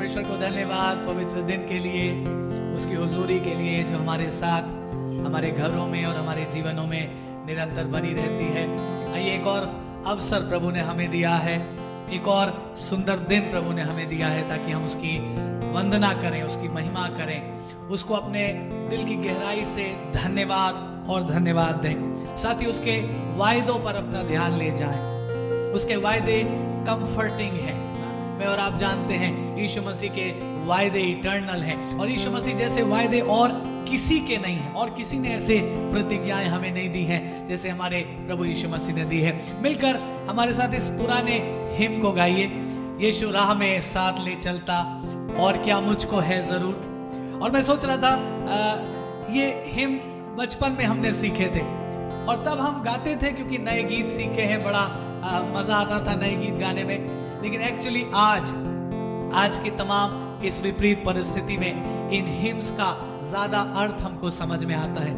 परमेश्वर को धन्यवाद पवित्र दिन के लिए, उसकी हुजूरी के लिए जो हमारे साथ हमारे घरों में और हमारे जीवनों में निरंतर बनी रहती है। आइए, एक और अवसर प्रभु ने हमें दिया है, एक और सुंदर दिन प्रभु ने हमें दिया है ताकि हम उसकी वंदना करें, उसकी महिमा करें, उसको अपने दिल की गहराई से धन्यवाद और धन्यवाद दें। साथ ही उसके वायदों पर अपना ध्यान ले जाएं। उसके वायदे कंफर्टिंग हैं। मैं और आप जानते हैं यीशु मसीह के वायदे इटर्नल हैं और यीशु मसीह जैसे वायदे और किसी के नहीं हैं और किसी ने ऐसे प्रतिज्ञाएं हमें नहीं दी हैं जैसे हमारे प्रभु यीशु मसीह ने दी है। मिलकर हमारे साथ इस पुराने हिम को गाइए, यीशु राह में साथ ले चलता और क्या मुझको है जरूर। और मैं सोच रहा था ये हिम बचपन में हमने सीखे थे और तब हम गाते थे क्योंकि नए गीत सीखे हैं, बड़ा मजा आता था नए गीत गाने में। लेकिन एक्चुअली आज की तमाम इस विपरीत परिस्थिति में इन हिम्स का ज्यादा अर्थ हमको समझ में आता है,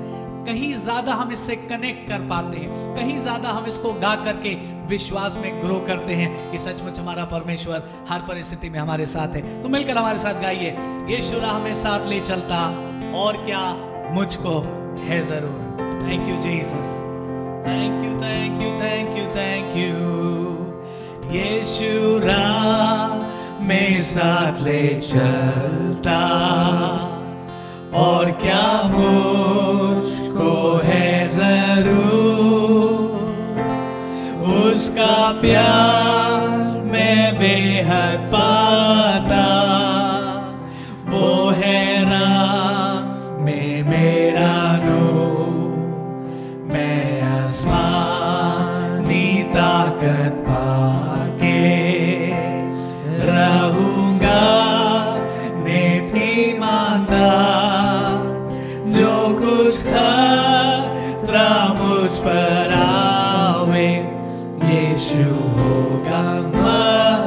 कहीं ज्यादा हम इससे कनेक्ट कर पाते हैं, कहीं ज्यादा हम इसको गा करके विश्वास में ग्रो करते हैं कि सचमुच हमारा परमेश्वर हर परिस्थिति में हमारे साथ है। तो मिलकर हमारे साथ गाइए, यीशु राह में साथ ले चलता और क्या मुझको है जरूर। Thank you Jesus, thank you thank you thank you thank you. Yeshu राह में साथ ले चलता और क्या मुझको है जरूर, उसका प्यार मैं बेहद पाता, वो है राह में मेरा नूर, मैं आसमानी ताकत पाके रहूंगा नेति मानता, जो कुछ खतरा मुझ पर आवे यीशु होगा मददगार,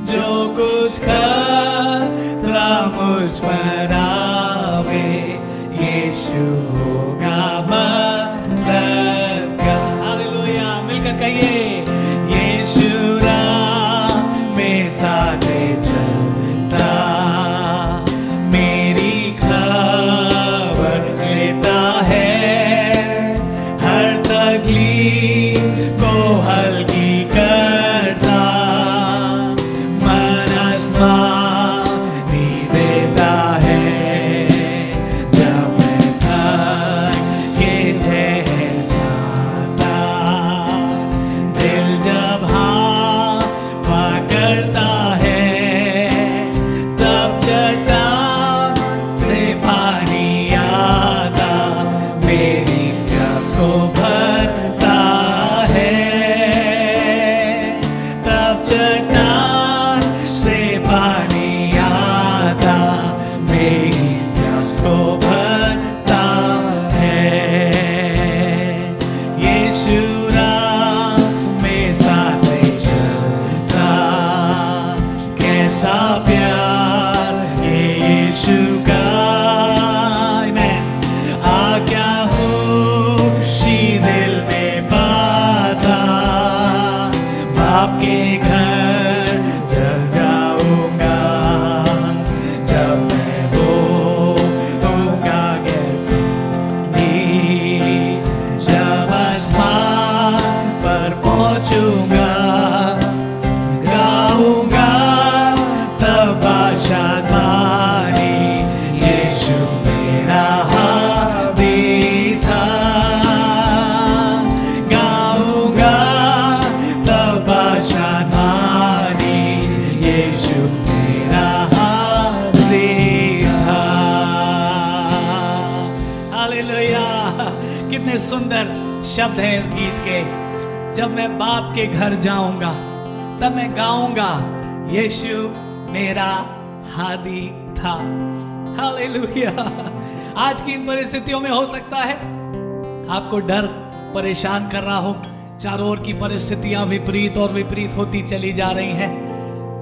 जो कुछ खतरा मुझ पर आवे यीशु होगा मददगार। हालेलुया, मिलकर कहिए, यीशु राह में साथ चलता, मेरी खबर लेता है, हर तकलीफ को हल्की करता, मन आसमानी देता है, जब मैं थक के ठहर जाता, दिल जब हाँ पकड़ता है, तब चट्टान से पानी आता, मेरी प्यास को भरता है, तब चट्टान से पानी आता, मेरी प्यास को भरता है। यीशु राह में साथ ले चलता, कैसा प्यार ये यीशु का, आज्ञा खुशी दिल में पाता, बाप के घर चल जाऊंगा, जब मैं होऊंगा गैफनी, जब आसमान पर पहुंचूंगा, गाऊंगा तब आशाद मानी, यीशु मेरा हादी था, गाऊंगा तब आशाद मानी, यीशु मेरा हादी था। हालेलुया, कितने सुंदर शब्द हैं इस गीत के। जब मैं बाप के घर जाऊंगा तब मैं गाऊंगा, यीशु मेरा हादी था। हालेलुया। आज की इन परिस्थितियों में हो सकता है आपको डर परेशान कर रहा हो, चारों ओर की परिस्थितियां विपरीत और विपरीत होती चली जा रही हैं,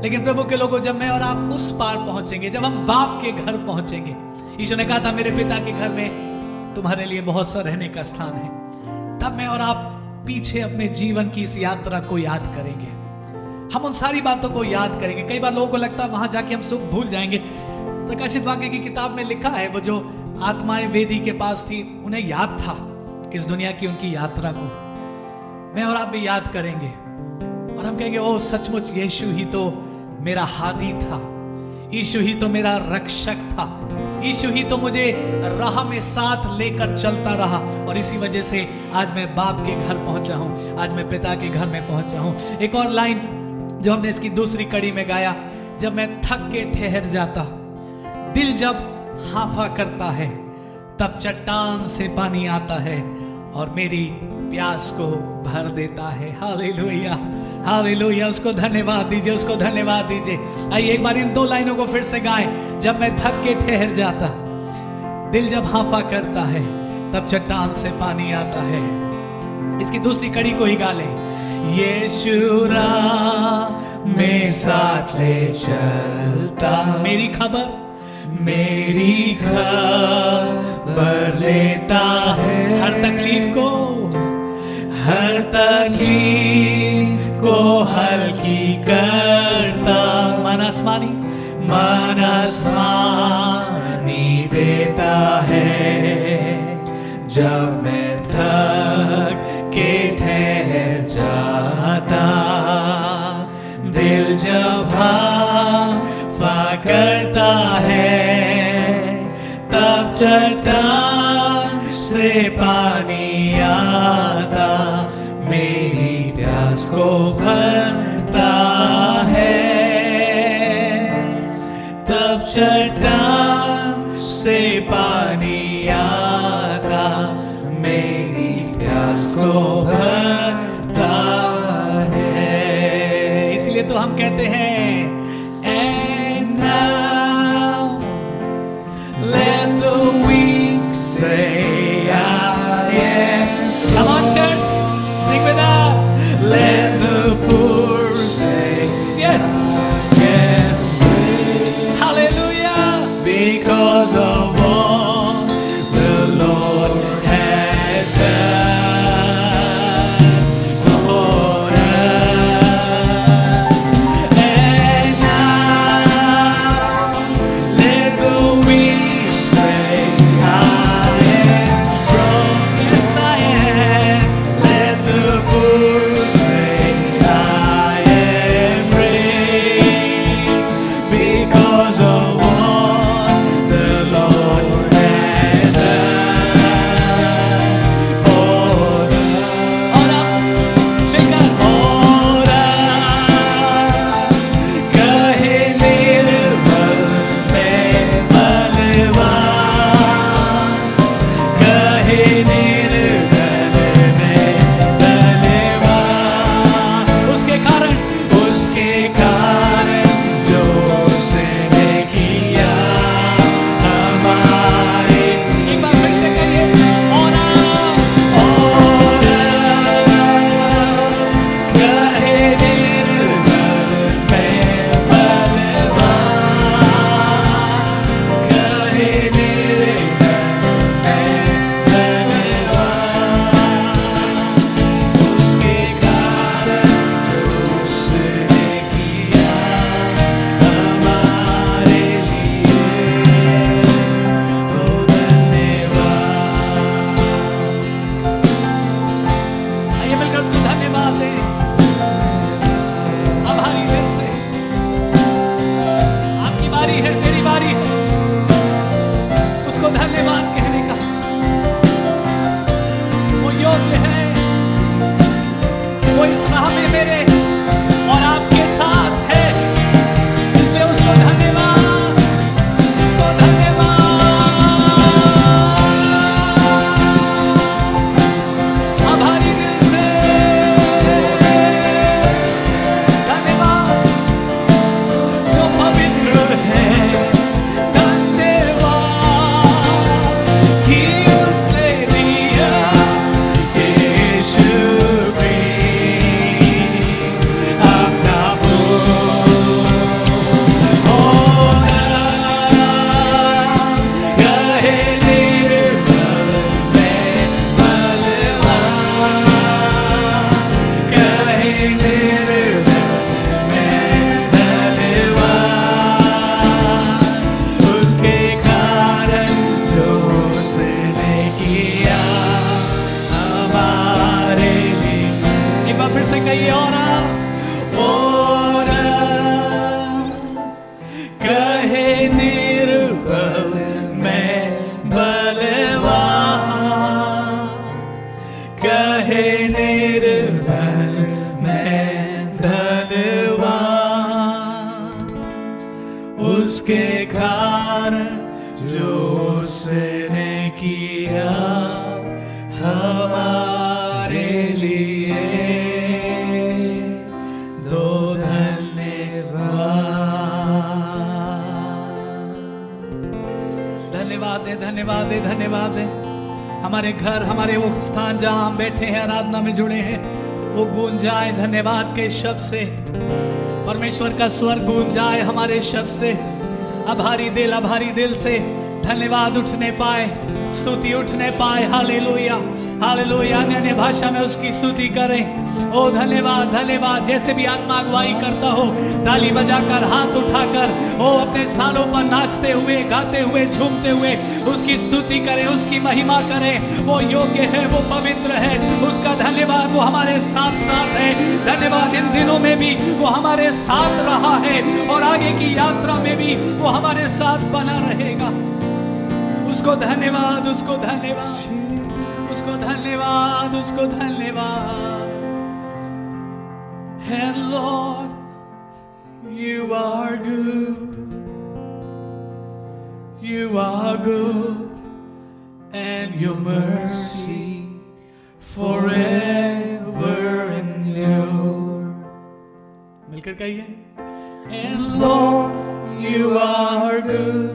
लेकिन प्रभु के लोगों, जब मैं और आप उस पार पहुंचेंगे, जब हम बाप के घर पहुंचेंगे, यीशु ने कहा था मेरे पिता के घर में तुम्हारे लिए बहुत सा रहने का स्थान है, तब मैं और आप पीछे अपने जीवन की इस यात्रा को याद करेंगे। हम उन सारी बातों को याद करेंगे। कई बार लोगों को लगता है वहां जाके हम सुख भूल जाएंगे। प्रकाशित वाक्य की किताब में लिखा है, वो जो आत्माएं वेदी के पास थी, उन्हें याद था इस दुनिया की उनकी यात्रा को। मैं और आप भी याद करेंगे और हम कहेंगे, ओ सचमुच यीशु ही तो मेरा हादी था, यीशु ही तो मेरा रक्षक था, यीशु ही तो मुझे राह में साथ लेकर चलता रहा। और इसी वजह से आज मैं बाप के घर पहुंचा हूं, आज मैं पिता के घर में पहुंचा हूं। एक और लाइन जो हमने इसकी दूसरी कड़ी में गाया, जब मैं थक के ठहर जाता, दिल जब हाफा करता है, तब चट्टान से पानी आता है और मेरी प्यास को भर देता है। Hallelujah, hallelujah. उसको धन्यवाद दीजिए, उसको धन्यवाद दीजिए। आइए एक बार इन दो लाइनों को फिर से गाएं। जब मैं थक के ठहर जाता, दिल जब हाफा करता है, तब चट्टान से पानी आता है। इसकी दूसरी कड़ी को ही गा लें। यीशु राह में साथ ले चलता, मेरी खबर लेता है, हर तकलीफ को हल्की करता, मन आसमानी देता है। जब मैं थक के ठहर जाता, दिल जब हाफा करता है, तब चट्टान से पानी आता, मेरी प्यास को भरता है। तब चट्टान से पानी आता, मेरी प्यास को भरता है। इसलिए तो हम कहते हैं, And now let the weak say I am. Come on church, sing with us. Let the poor say yes, yeah. Hallelujah. Because of all the Lord has done for us. किया हमारे लिए, दो धन्यवाद दे, धन्यवाद दे, धन्यवाद दे। हमारे घर, हमारे वो स्थान जहां हम बैठे हैं, आराधना में जुड़े हैं, वो गूंज जाए धन्यवाद के शब्द से। परमेश्वर का स्वर गूंज जाए हमारे शब्द से। आभारी दिल से धन्यवाद उठने पाए, स्तुति उठने पाए। Hallelujah, hallelujah. अन्य भाषा में उसकी स्तुति करें। ओ धन्यवाद, धन्यवाद। जैसे भी आत्मा अगुवाई करता हो, ताली बजाकर, हाथ उठाकर, ओ अपने स्थानों पर नाचते हुए, गाते हुए, झूमते हुए उसकी स्तुति करें, उसकी महिमा करें। वो योग्य है, वो पवित्र है। उसका धन्यवाद, वो हमारे साथ साथ है। धन्यवाद, इन दिनों में भी वो हमारे साथ रहा है और आगे की यात्रा में भी वो हमारे साथ बना रहेगा। उसको धन्यवाद, उसको धन्यवाद, उसको धन्यवाद, उसको धन्यवाद। And Lord, you are good, you are good, and your mercy forever endure. मिलकर कहिए। And Lord, you are good,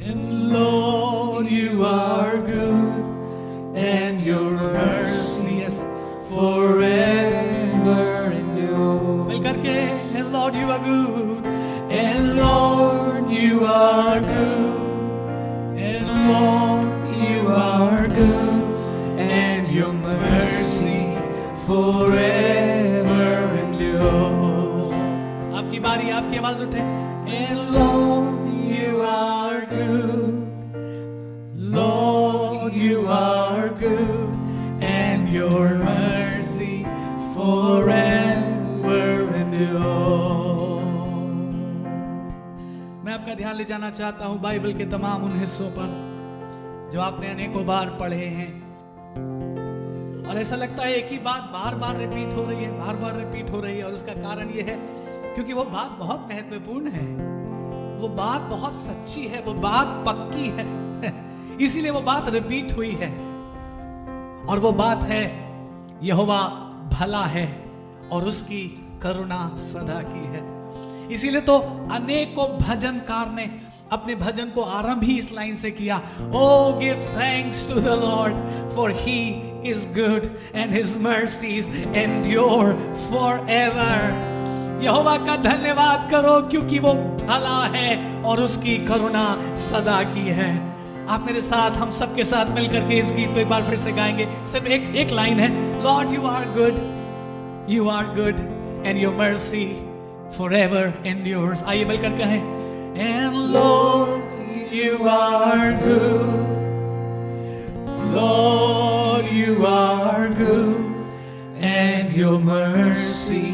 and Lord, you are good, and your mercy is forever endure. मिलकर के, and Lord, you are good, and Lord, you are good, and Lord, you are good, and your mercy forever endure. आपकी बारी, आपकी आवाज उठे। And Lord, you are good, Lord, you are good, and your mercy forever endure. मैं आपका ध्यान ले जाना चाहता हूं बाइबल के तमाम उन हिस्सों पर जो आपने अनेकों बार पढ़े हैं, और ऐसा लगता है एक ही बात बार बार रिपीट हो रही है, बार बार रिपीट हो रही है। और उसका कारण यह है क्योंकि वो बात बहुत महत्वपूर्ण है, वो बात बहुत सच्ची है, वो बात पक्की है, इसीलिए वो बात रिपीट हुई है। और वो बात है, यहोवा भला है और उसकी करुणा सदा की है। इसीलिए तो अनेकों भजनकार ने अपने भजन को आरंभ ही इस लाइन से किया। Oh, give thanks to the Lord, for He is good and His mercies endure forever. यहोवा का धन्यवाद करो क्योंकि वो भला है और उसकी करुणा सदा की है। आप मेरे साथ, हम सबके साथ मिलकर के इस गीत को एक बार फिर से गाएंगे। सिर्फ एक लाइन है, Lord, you are good, and your mercy forever endures. आइए मिलकर कहें, and Lord, you are good, Lord, you are good, and your mercy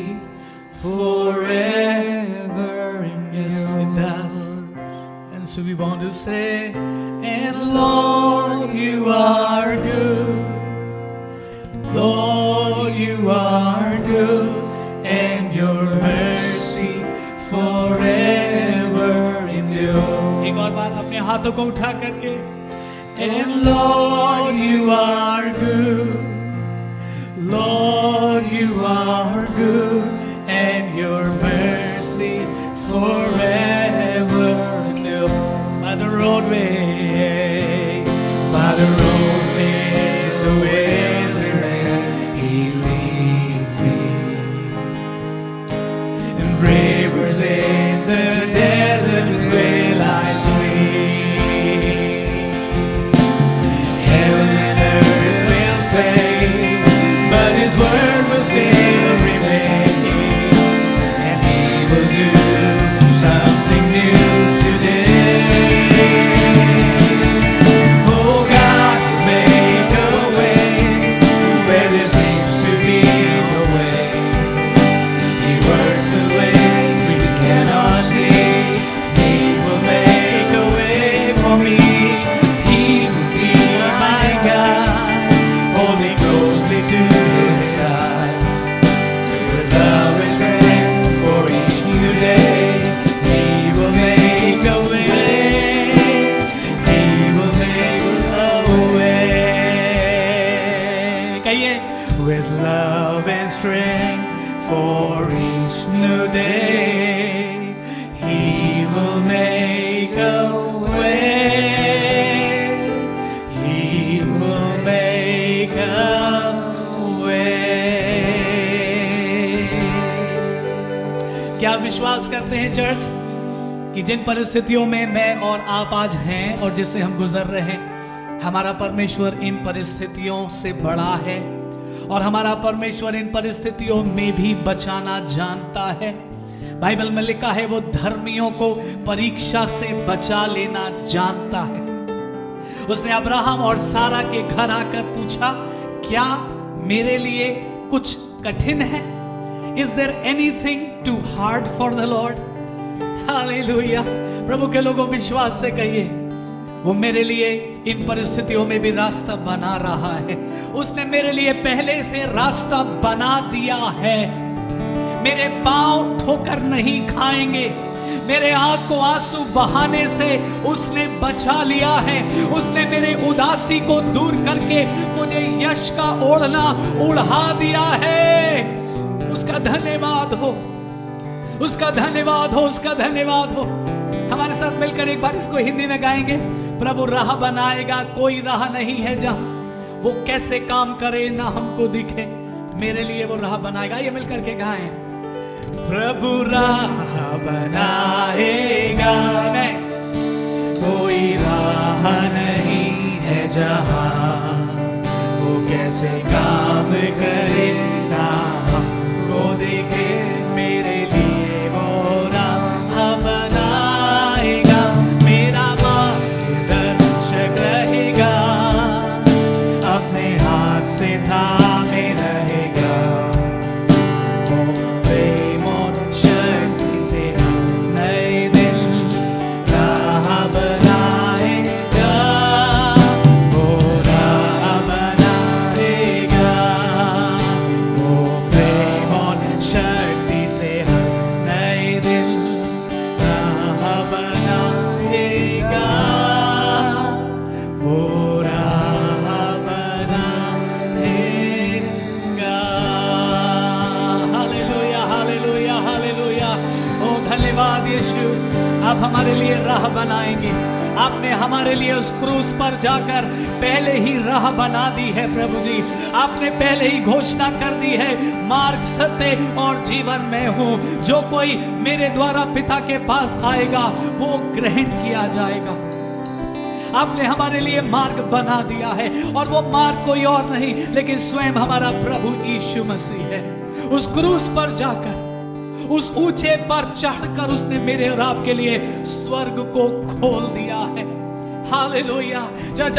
forever endures. Yes, it does. And so we want to say, and Lord, you are good, Lord, you are good, and your mercy forever endure. एक और बार अपने हाथों को उठा करके, and Lord, you are good, Lord, you are good, and your mercy forever endure. By the roadway, the wilderness, He leads me, and rivers in the desert will I swim. Heaven and earth will fade, but His word will still remain, and He will do something new today. Oh God, कहिए, with love and strength for each new day, He will make a way, He will make a way. क्या विश्वास करते हैं church कि जिन परिस्थितियों में मैं और आप आज हैं और जिससे हम गुजर रहे हैं, हमारा परमेश्वर इन परिस्थितियों से बड़ा है और हमारा परमेश्वर इन परिस्थितियों में भी बचाना जानता है। बाइबल में लिखा है वो धर्मियों को परीक्षा से बचा लेना जानता है। उसने अब्राहम और सारा के घर आकर पूछा, क्या मेरे लिए कुछ कठिन है? Is there anything too hard for the Lord? Hallelujah. प्रभु के लोगों विश्वास से कहिए, वो मेरे लिए इन परिस्थितियों में भी रास्ता बना रहा है। उसने मेरे लिए पहले से रास्ता बना दिया है। मेरे पांव ठोकर नहीं खाएंगे, मेरे आंख को आंसू बहाने से उसने बचा लिया है। उसने मेरे उदासी को दूर करके मुझे यश का ओढ़ना उड़ा दिया है। उसका धन्यवाद हो, उसका धन्यवाद हो, उसका धन्यवाद हो। हमारे साथ मिलकर एक बार इसको हिंदी में गाएंगे। प्रभु राह बनाएगा, कोई राह नहीं है जहां वो कैसे काम करे ना हमको दिखे, मेरे लिए वो राह बनाएगा। ये मिलकर के गाएं, प्रभु राह बनाएगा, कोई राह नहीं है जहां वो कैसे काम करे ना हमको दिखे, मेरे लिए वो राह बनाएगा, मेरा मार्गदर्शक रहेगा, अपने हाथ से थामे रहेगा, वो प्रेम और शक्ति से नए दिन राह बनाएगा, वो राह बनाएगा, वो प्रेम और शक्ति से नए दिन राह बनाएगा, वो राह बनाएगा। Hallelujah, hallelujah, hallelujah. ओ धन्यवाद यीशु, आप हमारे लिए राह बनाएंगे। आपने हमारे लिए उस क्रूस पर जाकर पहले ही राह बना दी है प्रभु जी। आपने पहले ही घोषणा कर दी है, मार्ग, सत्य और जीवन में हूँ, जो कोई मेरे द्वारा पिता के पास आएगा वो ग्रहण किया जाएगा। आपने हमारे लिए मार्ग बना दिया है और वो मार्ग कोई और नहीं लेकिन स्वयं हमारा प्रभु यीशु मसीह है। उस क्रूस पर जाकर, उस ऊंचे पर चढ़कर उसने मेरे और आपके लिए स्वर्ग को खोल दिया है। हालेलुया।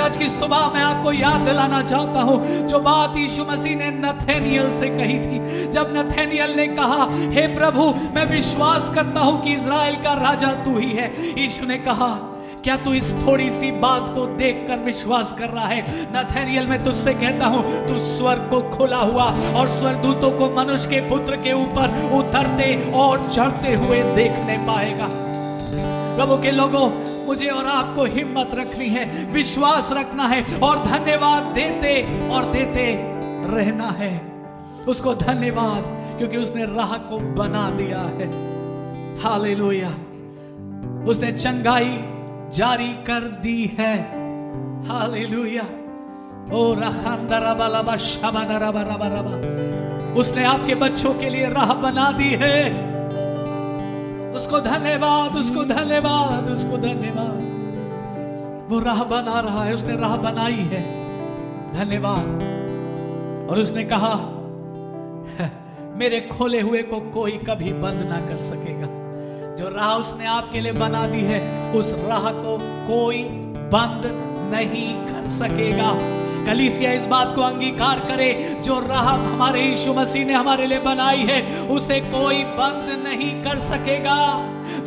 आज की सुबह मैं आपको याद दिलाना चाहता हूं जो बात यीशु मसीह ने नथानिएल से कही थी। जब नथानिएल ने कहा, हे प्रभु मैं विश्वास करता हूं कि इज़राइल का राजा तू ही है, यीशु ने कहा, क्या तू इस थोड़ी सी बात को देखकर विश्वास कर रहा है? नथानिएल मैं तुझसे कहता हूं, तू स्वर्ग को खुला हुआ और स्वर्गदूतों को मनुष्य के पुत्र के ऊपर उतरते और चढ़ते हुए देखने पाएगा। प्रभु के लोगों, मुझे और आपको हिम्मत रखनी है, विश्वास रखना है और धन्यवाद देते और देते रहना है। उसको धन्यवाद, क्योंकि उसने राह को बना दिया है। हालेलुया। उसने चंगाई जारी कर दी है। हालेलुया। ओ रखंदरबलबा शबदरबरबरबा, उसने आपके बच्चों के लिए राह बना दी है। उसको धन्यवाद, उसको धन्यवाद, उसको धन्यवाद। वो राह बना रहा है, उसने राह बनाई है। धन्यवाद। और उसने कहा, मेरे खोले हुए को कोई कभी बंद ना कर सकेगा। जो राह उसने आपके लिए बना दी है, उस राह को कोई बंद नहीं कर सकेगा। कलीसिया इस बात को अंगीकार करे, जो राह हमारे यीशु मसीह ने हमारे लिए बनाई है उसे कोई बंद नहीं कर सकेगा।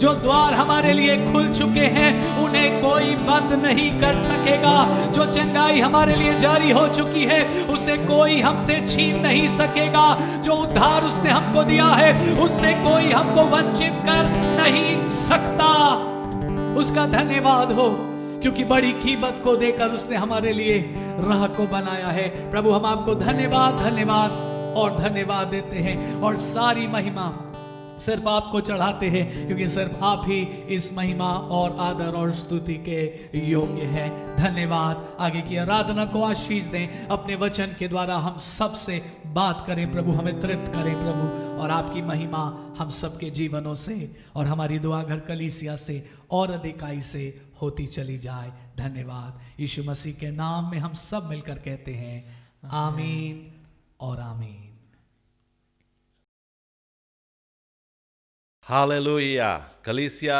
जो द्वार हमारे लिए खुल चुके हैं उन्हें कोई बंद नहीं कर सकेगा। जो चंगाई हमारे लिए जारी हो चुकी है उसे कोई हमसे छीन नहीं सकेगा। जो उद्धार उसने हमको दिया है उससे कोई हमको वंचित कर नहीं सकता। उसका धन्यवाद हो, क्योंकि बड़ी कीमत को देकर उसने हमारे लिए राह को बनाया है। प्रभु हम आपको धन्यवाद धन्यवाद और धन्यवाद देते हैं और सारी महिमा सिर्फ आपको चढ़ाते हैं, क्योंकि सिर्फ आप ही इस महिमा और आदर और स्तुति के योग्य हैं। धन्यवाद। आगे की आराधना को आशीष दें, अपने वचन के द्वारा हम सबसे बात करें प्रभु, हमें तृप्त करें प्रभु, और आपकी महिमा हम सबके जीवनों से और हमारी दुआ घर कलीसिया से और अधिकाई से होती चली जाए। धन्यवाद। यीशु मसीह के नाम में हम सब मिलकर कहते हैं आमीन और आमीन। हालेलुया। कलीसिया,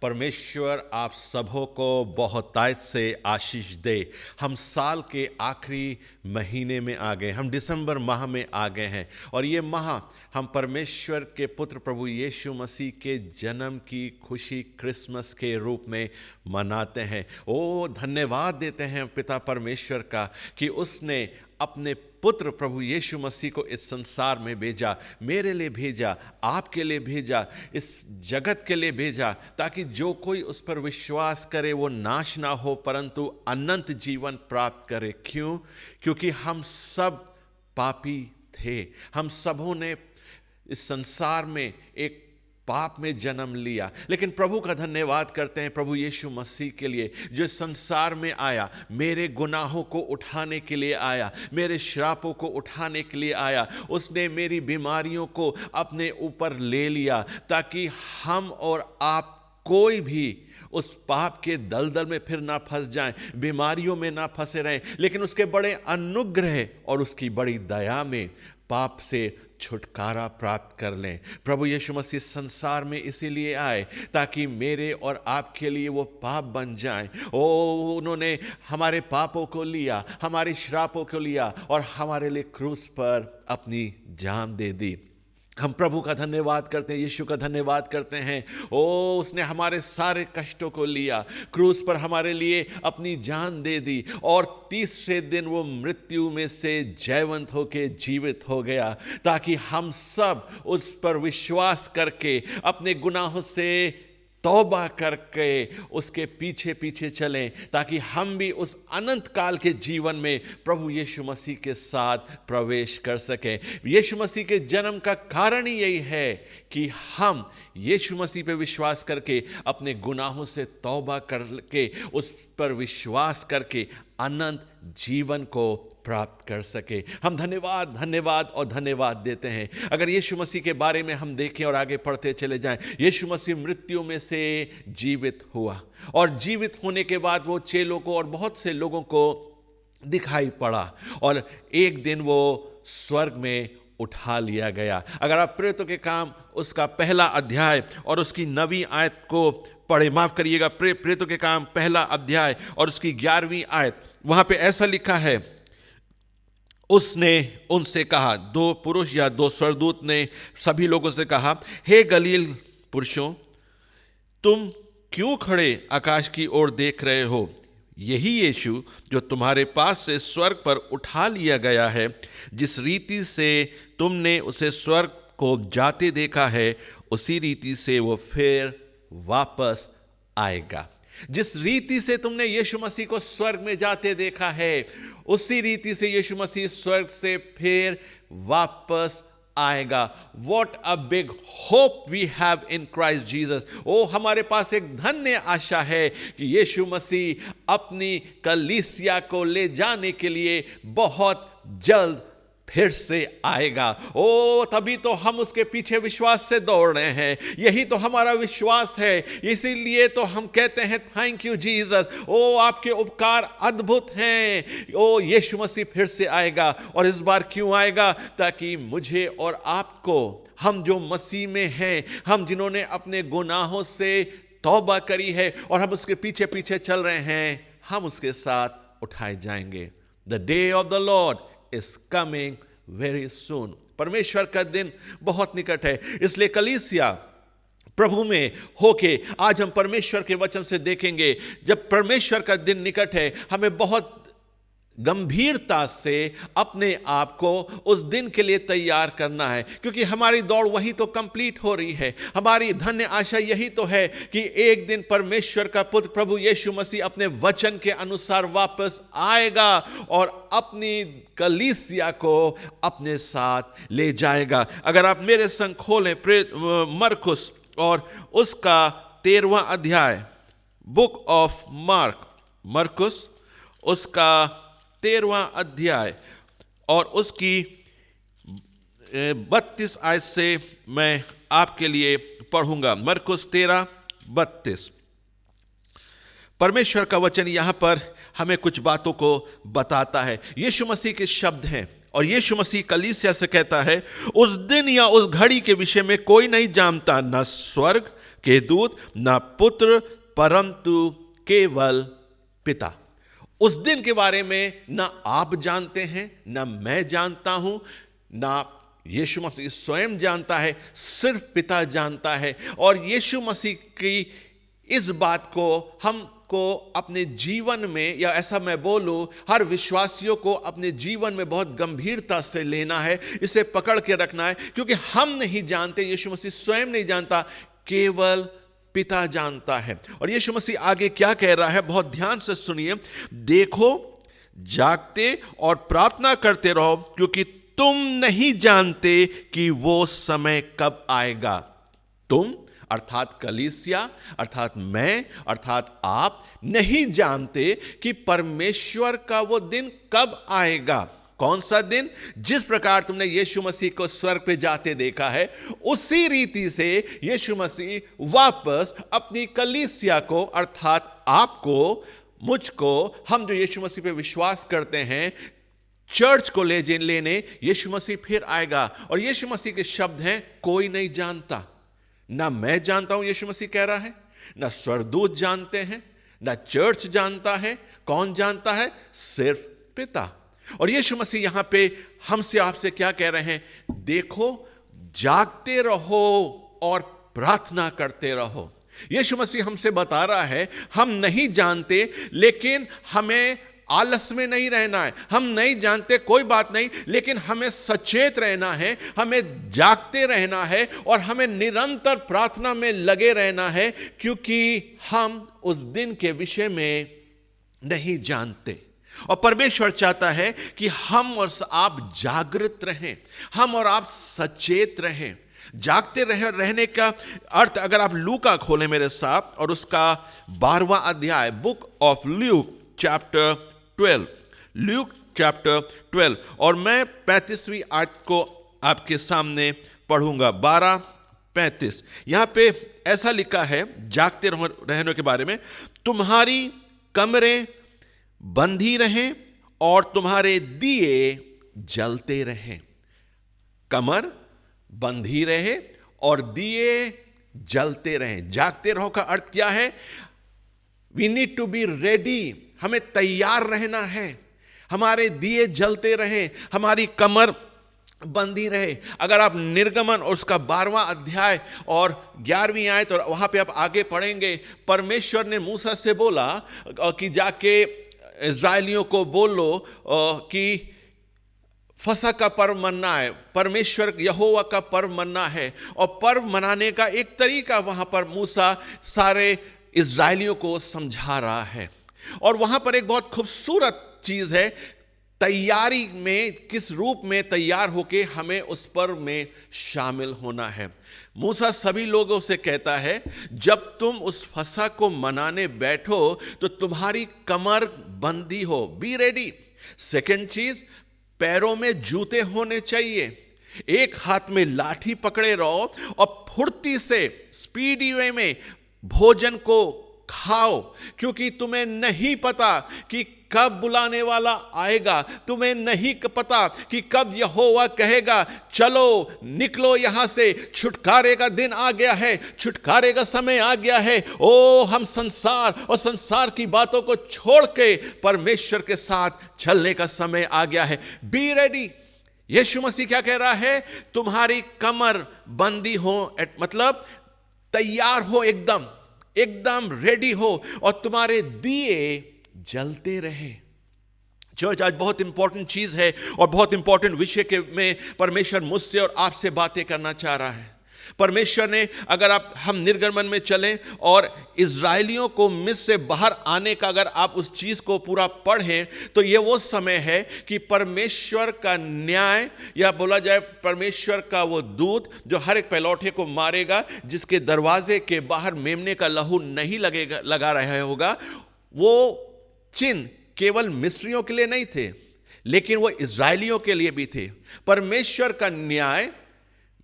परमेश्वर आप सबों को बहुत तायत से आशीष दे। हम साल के आखिरी महीने में आ गए, हम दिसंबर माह में आ गए हैं, और ये माह हम परमेश्वर के पुत्र प्रभु यीशु मसीह के जन्म की खुशी क्रिसमस के रूप में मनाते हैं। ओ धन्यवाद देते हैं पिता परमेश्वर का कि उसने अपने पुत्र प्रभु यीशु मसीह को इस संसार में भेजा, मेरे लिए भेजा, आपके लिए भेजा, इस जगत के लिए भेजा, ताकि जो कोई उस पर विश्वास करे वो नाश ना हो परंतु अनंत जीवन प्राप्त करे। क्यों? क्योंकि हम सब पापी थे। हम सबों ने इस संसार में एक पाप में जन्म लिया, लेकिन प्रभु का धन्यवाद करते हैं प्रभु यीशु मसीह के लिए जो संसार में आया, मेरे गुनाहों को उठाने के लिए आया, मेरे श्रापों को उठाने के लिए आया। उसने मेरी बीमारियों को अपने ऊपर ले लिया ताकि हम और आप कोई भी उस पाप के दलदल में फिर ना फंस जाएं, बीमारियों में ना फंसे रहें, लेकिन उसके बड़े अनुग्रह और उसकी बड़ी दया में पाप से छुटकारा प्राप्त कर लें। प्रभु यीशु मसीह संसार में इसीलिए आए ताकि मेरे और आपके लिए वो पाप बन जाएं। उन्होंने हमारे पापों को लिया, हमारे श्रापों को लिया और हमारे लिए क्रूस पर अपनी जान दे दी। हम प्रभु का धन्यवाद करते हैं, यीशु का धन्यवाद करते हैं। उसने हमारे सारे कष्टों को लिया, क्रूस पर हमारे लिए अपनी जान दे दी और तीसरे दिन वो मृत्यु में से जयवंत होके जीवित हो गया ताकि हम सब उस पर विश्वास करके अपने गुनाहों से तौबा करके उसके पीछे पीछे चलें, ताकि हम भी उस अनंत काल के जीवन में प्रभु यीशु मसीह के साथ प्रवेश कर सकें। यीशु मसीह के जन्म का कारण ही यही है कि हम यीशु मसीह पे विश्वास करके अपने गुनाहों से तौबा करके उस पर विश्वास करके अनंत जीवन को प्राप्त कर सके। हम धन्यवाद धन्यवाद और धन्यवाद देते हैं। अगर यीशु मसीह के बारे में हम देखें और आगे पढ़ते चले जाएं, यीशु मसीह मृत्यु में से जीवित हुआ और जीवित होने के बाद वो चेलों को और बहुत से लोगों को दिखाई पड़ा और एक दिन वो स्वर्ग में उठा लिया गया। अगर आप प्रेरितों के काम उसका पहला अध्याय और उसकी 9वीं आयत को पढ़े, माफ करिएगा, प्रेरितों के काम पहला अध्याय और उसकी 11वीं आयत, वहां पे ऐसा लिखा है, उसने उनसे कहा, 2 पुरुष या 2 स्वर्गदूत ने सभी लोगों से कहा, हे गलील पुरुषों, तुम क्यों खड़े आकाश की ओर देख रहे हो? यही यीशु जो तुम्हारे पास से स्वर्ग पर उठा लिया गया है, जिस रीति से तुमने उसे स्वर्ग को जाते देखा है, उसी रीति से वो फिर वापस आएगा। जिस रीति से तुमने यीशु मसीह को स्वर्ग में जाते देखा है, उसी रीति से यीशु मसीह स्वर्ग से फिर वापस आएगा। What a big hope we have in Christ Jesus। हमारे पास एक धन्य आशा है कि यीशु मसीह अपनी कलीसिया को ले जाने के लिए बहुत जल्द फिर से आएगा। तभी तो हम उसके पीछे विश्वास से दौड़ रहे हैं, यही तो हमारा विश्वास है। इसीलिए तो हम कहते हैं थैंक यू जीसस। आपके उपकार अद्भुत हैं। यीशु मसीह फिर से आएगा और इस बार क्यों आएगा? ताकि मुझे और आपको, हम जो मसीह में हैं, हम जिन्होंने अपने गुनाहों से तौबा करी है और हम उसके पीछे पीछे चल रहे हैं, हम उसके साथ उठाए जाएंगे। The day of the Lord is coming very soon। परमेश्वर का दिन बहुत निकट है। इसलिए कलीसिया प्रभु में होके आज हम परमेश्वर के वचन से देखेंगे, जब परमेश्वर का दिन निकट है, हमें बहुत गंभीरता से अपने आप को उस दिन के लिए तैयार करना है, क्योंकि हमारी दौड़ वही तो कंप्लीट हो रही है। हमारी धन्य आशा यही तो है कि एक दिन परमेश्वर का पुत्र प्रभु यीशु मसीह अपने वचन के अनुसार वापस आएगा और अपनी कलीसिया को अपने साथ ले जाएगा। अगर आप मेरे संग खोलें मरकुस और उसका 13वां अध्याय, बुक ऑफ मरकुस उसका 13वां अध्याय और उसकी 32 आयत से मैं आपके लिए पढ़ूंगा। मरकुस 13:32। परमेश्वर का वचन यहां पर हमें कुछ बातों को बताता है। यीशु मसीह के शब्द हैं और यीशु मसीह कलीसिया से कहता है, उस दिन या उस घड़ी के विषय में कोई नहीं जानता, न स्वर्ग के दूत, न पुत्र, परंतु केवल पिता। उस दिन के बारे में ना आप जानते हैं, ना मैं जानता हूं, ना यीशु मसीह स्वयं जानता है, सिर्फ पिता जानता है। और यीशु मसीह की इस बात को हमको अपने जीवन में, या ऐसा मैं बोलूं हर विश्वासियों को अपने जीवन में बहुत गंभीरता से लेना है, इसे पकड़ के रखना है, क्योंकि हम नहीं जानते, यीशु मसीह स्वयं नहीं जानता, केवल पिता जानता है। और यीशु मसीह आगे क्या कह रहा है, बहुत ध्यान से सुनिए। देखो, जागते और प्रार्थना करते रहो, क्योंकि तुम नहीं जानते कि वो समय कब आएगा। तुम अर्थात कलीसिया, अर्थात मैं, अर्थात आप नहीं जानते कि परमेश्वर का वो दिन कब आएगा। कौन सा दिन? जिस प्रकार तुमने यीशु मसीह को स्वर्ग पे जाते देखा है, उसी रीति से यीशु मसीह वापस अपनी कलीसिया को, अर्थात आपको, मुझको, हम जो यीशु मसीह पे विश्वास करते हैं, चर्च को लेने यीशु मसीह फिर आएगा। और यीशु मसीह के शब्द हैं, कोई नहीं जानता। ना मैं जानता हूं, यीशु मसीह कह रहा है, ना स्वर्गदूत जानते हैं, ना चर्च जानता है। कौन जानता है? सिर्फ पिता। और यीशु मसीह यहां पे हमसे, आपसे क्या कह रहे हैं? देखो, जागते रहो और प्रार्थना करते रहो। यीशु मसीह हमसे बता रहा है, हम नहीं जानते, लेकिन हमें आलस में नहीं रहना है। हम नहीं जानते, कोई बात नहीं, लेकिन हमें सचेत रहना है, हमें जागते रहना है और हमें निरंतर प्रार्थना में लगे रहना है, क्योंकि हम उस दिन के विषय में नहीं जानते। और परमेश्वर चाहता है कि हम और आप जागृत रहें, हम और आप सचेत रहें। जागते रहने का अर्थ, अगर आप लूका खोलें मेरे साथ और उसका 12वां अध्याय, book of Luke chapter 12, Luke chapter 12, और मैं 35वीं आयत को आपके सामने पढ़ूंगा। 12:35 यहां पे ऐसा लिखा है जागते रहने के बारे में, तुम्हारी कमरें बंधी रहें और तुम्हारे दिए जलते रहें। कमर बंधी रहे और दिए जलते रहें। जागते रहो का अर्थ क्या है? We need to be ready, हमें तैयार रहना है। हमारे दिए जलते रहें, हमारी कमर बंदी रहे। अगर आप निर्गमन और उसका 12वां अध्याय और 11वीं आयत, और वहां पे आप आगे पढ़ेंगे, परमेश्वर ने मूसा से बोला कि जाके इज़राइलियों को बोलो कि फसह का पर्व मनाना है, परमेश्वर यहोवा का पर्व मनाना है। और पर्व मनाने का एक तरीका वहां पर मूसा सारे इज़राइलियों को समझा रहा है। और वहां पर एक बहुत खूबसूरत चीज है, तैयारी में, किस रूप में तैयार होके हमें उस पर्व में शामिल होना है। मूसा सभी लोगों से कहता है, जब तुम उस फसह को मनाने बैठो तो तुम्हारी कमर बंदी हो, बी रेडी। सेकंड चीज, पैरों में जूते होने चाहिए, एक हाथ में लाठी पकड़े रहो और फुर्ती से, स्पीडी वे में भोजन को खाओ, क्योंकि तुम्हें नहीं पता कि कब बुलाने वाला आएगा, तुम्हें नहीं पता कि कब यहोवा कहेगा चलो निकलो यहां से, छुटकारे का दिन आ गया है, छुटकारे का समय आ गया है। ओ, हम संसार और संसार की बातों को छोड़ के परमेश्वर के साथ चलने का समय आ गया है। Be ready. यीशु मसीह क्या कह रहा है? तुम्हारी कमर बंदी हो, मतलब तैयार हो, एकदम रेडी हो, और तुम्हारे दिए जलते रहे। चर्च, आज बहुत इंपॉर्टेंट चीज है और बहुत इंपॉर्टेंट विषय के में परमेश्वर मुझसे और आपसे बातें करना चाह रहा है। परमेश्वर ने, अगर हम निर्गमन में चलें और इजरायलियों को मिस्र से बाहर आने का अगर आप उस चीज को पूरा पढ़ें, तो ये वो समय है कि परमेश्वर का न्याय, या बोला जाए परमेश्वर का वो दूत जो हर एक पहलौठे को मारेगा, जिसके दरवाजे के बाहर मेमने का लहू नहीं लगा रहा होगा, वो चिन्ह केवल मिस्रियों के लिए नहीं थे, लेकिन वो इजरायलियों के लिए भी थे। परमेश्वर का न्याय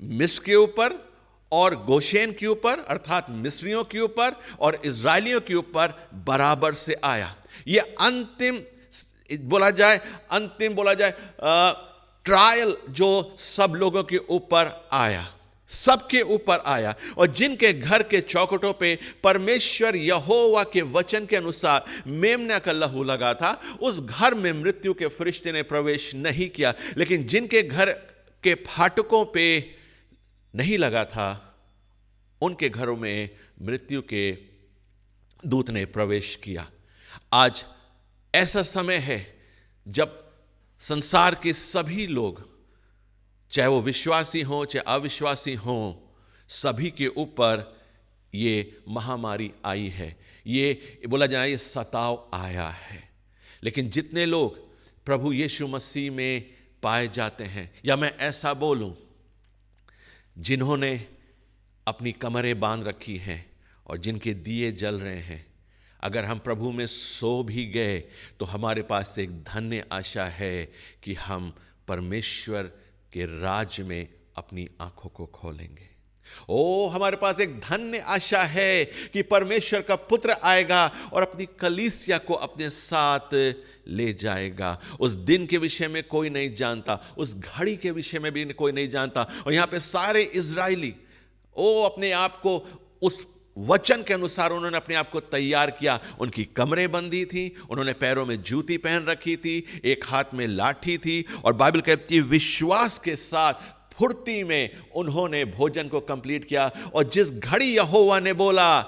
मिस्र के ऊपर और गोशेन के ऊपर, अर्थात मिस्रियों के ऊपर और इजरायलियों के ऊपर बराबर से आया। ये अंतिम बोला जाए ट्रायल जो सब लोगों के ऊपर आया, सबके ऊपर आया। और जिनके घर के चौखटों पे परमेश्वर यहोवा के वचन के अनुसार मेमना का लहू लगा था, उस घर में मृत्यु के फरिश्ते ने प्रवेश नहीं किया। लेकिन जिनके घर के फाटकों पे नहीं लगा था, उनके घरों में मृत्यु के दूत ने प्रवेश किया। आज ऐसा समय है जब संसार के सभी लोग, चाहे वो विश्वासी हों चाहे अविश्वासी हों, सभी के ऊपर ये महामारी आई है, ये बोला जाए ये सताव आया है। लेकिन जितने लोग प्रभु यीशु मसीह में पाए जाते हैं, या मैं ऐसा बोलूं, जिन्होंने अपनी कमरें बांध रखी हैं और जिनके दिए जल रहे हैं, अगर हम प्रभु में सो भी गए तो हमारे पास एक धन्य आशा है कि हम परमेश्वर के राज्य में अपनी आंखों को खोलेंगे। ओ, हमारे पास एक धन्य आशा है कि परमेश्वर का पुत्र आएगा और अपनी कलीसिया को अपने साथ ले जाएगा। उस दिन के विषय में कोई नहीं जानता, उस घड़ी के विषय में भी कोई नहीं जानता। और यहां पे सारे इजराइली अपने आप को उस वचन के अनुसार उन्होंने अपने आप को तैयार किया। उनकी कमरें बंधी थी, उन्होंने पैरों में जूती पहन रखी थी, एक हाथ में लाठी थी, और बाइबल कहती है विश्वास के साथ फुर्ती में उन्होंने भोजन को कंप्लीट किया। और जिस घड़ी यहोवा ने बोला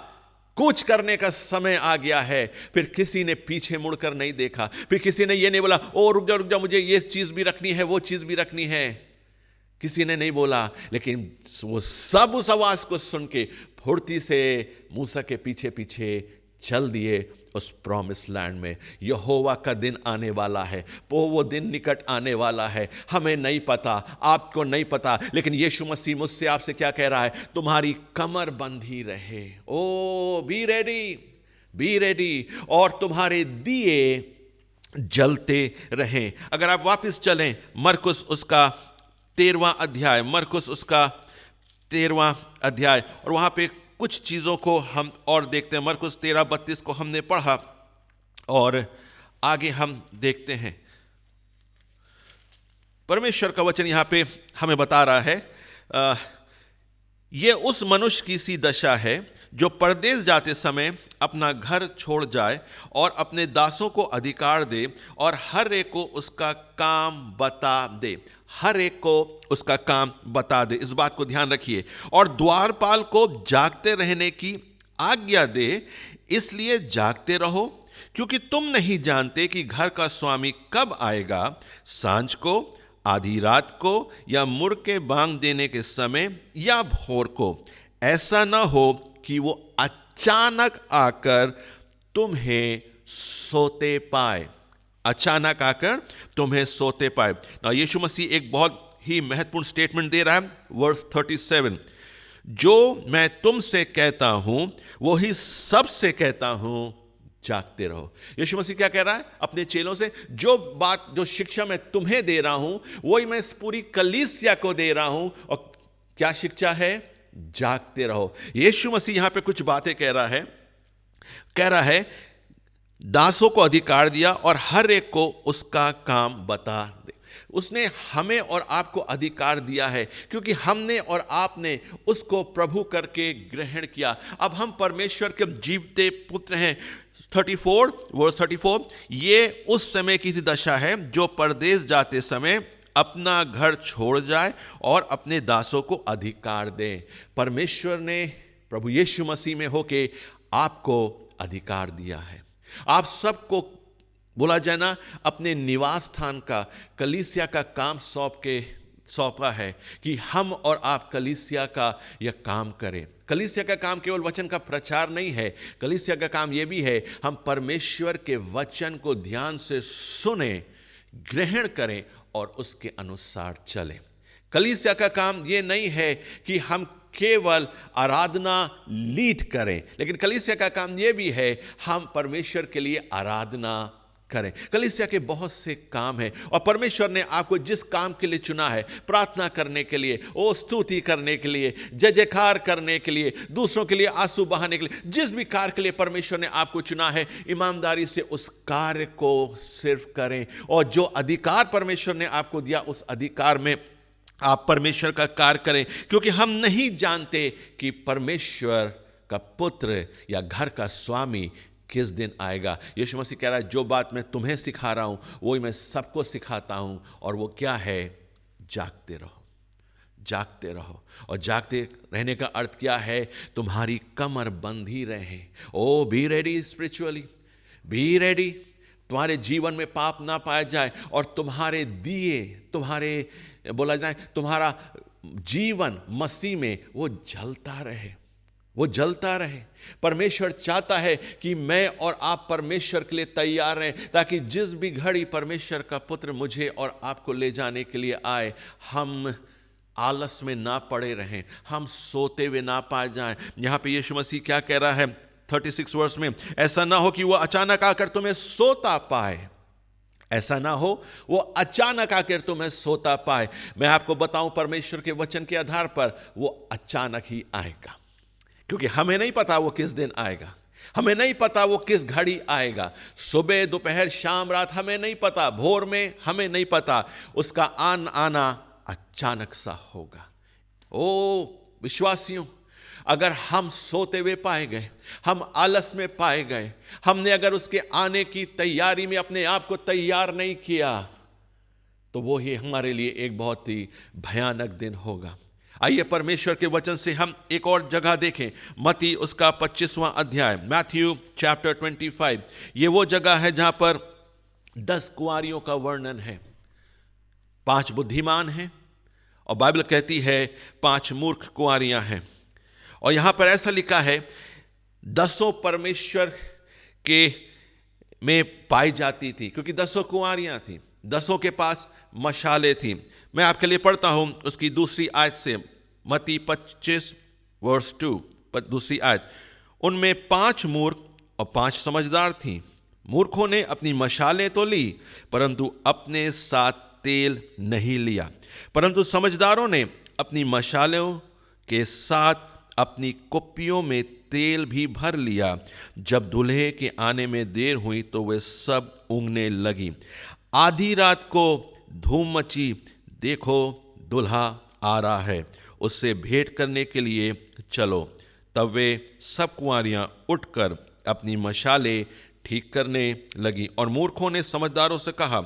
कूच करने का समय आ गया है, फिर किसी ने पीछे मुड़कर नहीं देखा, फिर किसी ने ये नहीं बोला ओ रुक जा मुझे ये चीज भी रखनी है, वो चीज भी रखनी है, किसी ने नहीं बोला। लेकिन वो सब उस आवाज को सुन के फुर्ती से मूसा के पीछे पीछे चल दिए उस प्रॉमिस लैंड में। यहोवा का दिन आने वाला है, वो दिन निकट आने वाला है। हमें नहीं पता, आपको नहीं पता, लेकिन यीशु मसीह मुझसे आपसे क्या कह रहा है? तुम्हारी कमर बंधी रहे। ओ बी रेडी, और तुम्हारे दिए जलते रहें। अगर आप वापस चलें मरकुस उसका 13वां अध्याय, मरकुस उसका 13वां अध्याय, और वहां पे कुछ चीजों को हम और देखते हैं। मरकुस 13:32 को हमने पढ़ा और आगे हम देखते हैं। परमेश्वर का वचन यहां पे हमें बता रहा है, यह उस मनुष्य की सी दशा है जो परदेश जाते समय अपना घर छोड़ जाए और अपने दासों को अधिकार दे और हर एक को उसका काम बता दे। हर एक को उसका काम बता दे, इस बात को ध्यान रखिए। और द्वारपाल को जागते रहने की आज्ञा दे, इसलिए जागते रहो, क्योंकि तुम नहीं जानते कि घर का स्वामी कब आएगा, सांझ को, आधी रात को, या मुर्गे बांग देने के समय, या भोर को। ऐसा ना हो कि वो अचानक आकर तुम्हें सोते पाए, अचानक आकर तुम्हें सोते पाए। ना यीशु मसीह एक बहुत ही महत्वपूर्ण स्टेटमेंट दे रहा है, वर्स 37, जो मैं तुमसे कहता हूं वही सबसे कहता हूं, जागते रहो। यीशु मसीह क्या कह रहा है अपने चेलों से? जो शिक्षा मैं तुम्हें दे रहा हूं वही मैं इस पूरी कलीसिया को दे रहा हूं। और क्या शिक्षा है? जागते रहो। यीशु मसीह यहां पे कुछ बातें कह रहा है दासों को अधिकार दिया और हर एक को उसका काम बता दे। उसने हमें और आपको अधिकार दिया है क्योंकि हमने और आपने उसको प्रभु करके ग्रहण किया। अब हम परमेश्वर के जीवते पुत्र हैं। 34 ये उस समय की सी दशा है जो परदेश जाते समय अपना घर छोड़ जाए और अपने दासों को अधिकार दे। परमेश्वर ने प्रभु यीशु मसीह में होके आपको अधिकार दिया है। आप सबको बोला जाए ना, अपने निवास स्थान का, कलीसिया का काम सौंपा है कि हम और आप कलीसिया का यह काम करें। कलीसिया का काम केवल वचन का प्रचार नहीं है, कलीसिया का काम यह भी है हम परमेश्वर के वचन को ध्यान से सुने, ग्रहण करें और उसके अनुसार चलें। कलीसिया का काम यह नहीं है कि हम केवल आराधना लीड करें, लेकिन कलीसिया का काम यह भी है हम परमेश्वर के लिए आराधना करें। कलीसिया के बहुत से काम हैं और परमेश्वर ने आपको जिस काम के लिए चुना है, प्रार्थना करने के लिए, ओ स्तुति करने के लिए, जय जयकार करने के लिए, दूसरों के लिए आंसू बहाने के लिए, जिस भी कार्य के लिए परमेश्वर ने आपको चुना है, ईमानदारी से उस कार्य को सिर्फ करें। और जो अधिकार परमेश्वर ने आपको दिया, उस अधिकार में आप परमेश्वर का कार्य करें, क्योंकि हम नहीं जानते कि परमेश्वर का पुत्र या घर का स्वामी किस दिन आएगा। यीशु मसीह कह रहा है, जो बात मैं तुम्हें सिखा रहा हूं वही मैं सबको सिखाता हूं, और वो क्या है? जागते रहो, जागते रहो। और जागते रहने का अर्थ क्या है? तुम्हारी कमर बंधी रहे। O be ready spiritually, be ready. तुम्हारे जीवन में पाप ना पाया जाए और तुम्हारे दिए, तुम्हारे बोला जाए तुम्हारा जीवन मसीह में वो जलता रहे, वो जलता रहे। परमेश्वर चाहता है कि मैं और आप परमेश्वर के लिए तैयार रहें, ताकि जिस भी घड़ी परमेश्वर का पुत्र मुझे और आपको ले जाने के लिए आए, हम आलस में ना पड़े रहें, हम सोते हुए ना पाए जाएं। यहां पे यीशु मसीह क्या कह रहा है 36 वर्ष में? ऐसा ना हो कि वो अचानक आकर तुम्हें सोता पाए, ऐसा ना हो वो अचानक आकर तुम्हें सोता पाए। मैं आपको बताऊं, परमेश्वर के वचन के आधार पर वो अचानक ही आएगा, क्योंकि हमें नहीं पता वो किस दिन आएगा, हमें नहीं पता वो किस घड़ी आएगा, सुबह, दोपहर, शाम, रात, हमें नहीं पता, भोर में, हमें नहीं पता। उसका आना अचानक सा होगा। ओ विश्वासियों, अगर हम सोते हुए पाए गए, हम आलस में पाए गए, हमने अगर उसके आने की तैयारी में अपने आप को तैयार नहीं किया, तो वो ही हमारे लिए एक बहुत ही भयानक दिन होगा। आइए परमेश्वर के वचन से हम एक और जगह देखें, मत्ती उसका 25वां अध्याय, मैथ्यू चैप्टर 25। ये वो जगह है जहां पर 10 कुंवारियों का वर्णन है। 5 बुद्धिमान हैं और बाइबल कहती है 5 मूर्ख कुंवारियां हैं। और यहां पर ऐसा लिखा है, 10 परमेश्वर के में पाई जाती थी, क्योंकि 10 कुंवारियां थी, 10 के पास मशाले थी। मैं आपके लिए पढ़ता हूं उसकी दूसरी आयत से, मत्ती 25 वर्स 2, दूसरी आयत। उनमें 5 मूर्ख और 5 समझदार थीं। मूर्खों ने अपनी मशालें तो ली, परंतु अपने साथ तेल नहीं लिया, परंतु समझदारों ने अपनी मशालों के साथ अपनी कुप्पियों में तेल भी भर लिया। जब दूल्हे के आने में देर हुई तो वे सब ऊँघने लगी। आधी रात को धूम मची, देखो दूल्हा आ रहा है, उससे भेंट करने के लिए चलो। तब वे सब कुंवारियां उठकर अपनी मशालें ठीक करने लगी। और मूर्खों ने समझदारों से कहा,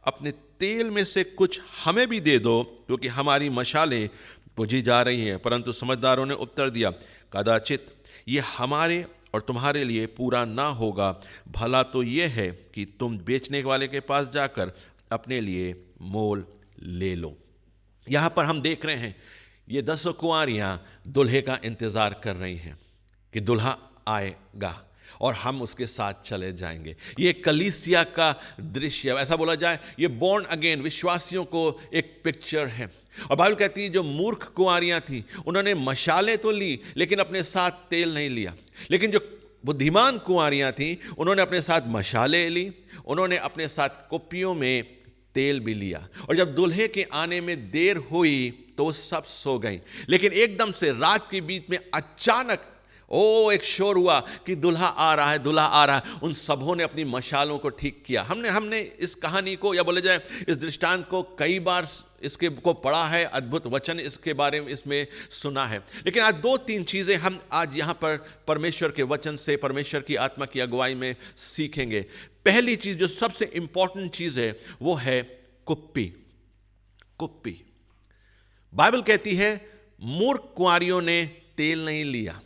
अपने तेल में से कुछ हमें भी दे दो, क्योंकि हमारी मशालें बुझी जा रही हैं। परंतु समझदारों ने उत्तर दिया, कदाचित ये हमारे और तुम्हारे लिए पूरा ना होगा। भला तो ये है कि तुम बेचने वाले के पास जाकर अपने लिए मोल ले लो। यहाँ पर हम देख रहे हैं ये 10 कुंवारियाँ दूल्हे का इंतज़ार कर रही हैं कि दूल्हा आएगा और हम उसके साथ चले जाएंगे। ये कलीसिया का दृश्य, ऐसा बोला जाए ये बॉर्न अगेन विश्वासियों को एक पिक्चर है। और बाइबल कहती है जो मूर्ख कुंवारियां थी उन्होंने मशालें तो ली लेकिन अपने साथ तेल नहीं लिया, लेकिन जो बुद्धिमान कुंवारियां थी उन्होंने अपने साथ मशालें ली, उन्होंने अपने साथ कुप्पियों में तेल भी लिया। और जब दूल्हे के आने में देर हुई तो वो सब सो गई, लेकिन एकदम से रात के बीच में अचानक एक शोर हुआ कि दूल्हा आ रहा है, दूल्हा आ रहा है। उन सबों ने अपनी मशालों को ठीक किया। हमने इस कहानी को या बोले जाए इस दृष्टांत को कई बार इसके को पढ़ा है, अद्भुत वचन इसके बारे में इसमें सुना है, लेकिन आज 2-3 चीज़ें हम आज यहाँ पर परमेश्वर के वचन से, परमेश्वर की आत्मा की अगुवाई में सीखेंगे। पहली चीज़ जो सबसे इंपॉर्टेंट चीज़ है वो है कुप्पी। कुप्पी बाइबल कहती है मूर्ख कुंवारियों ने तेल नहीं लिया,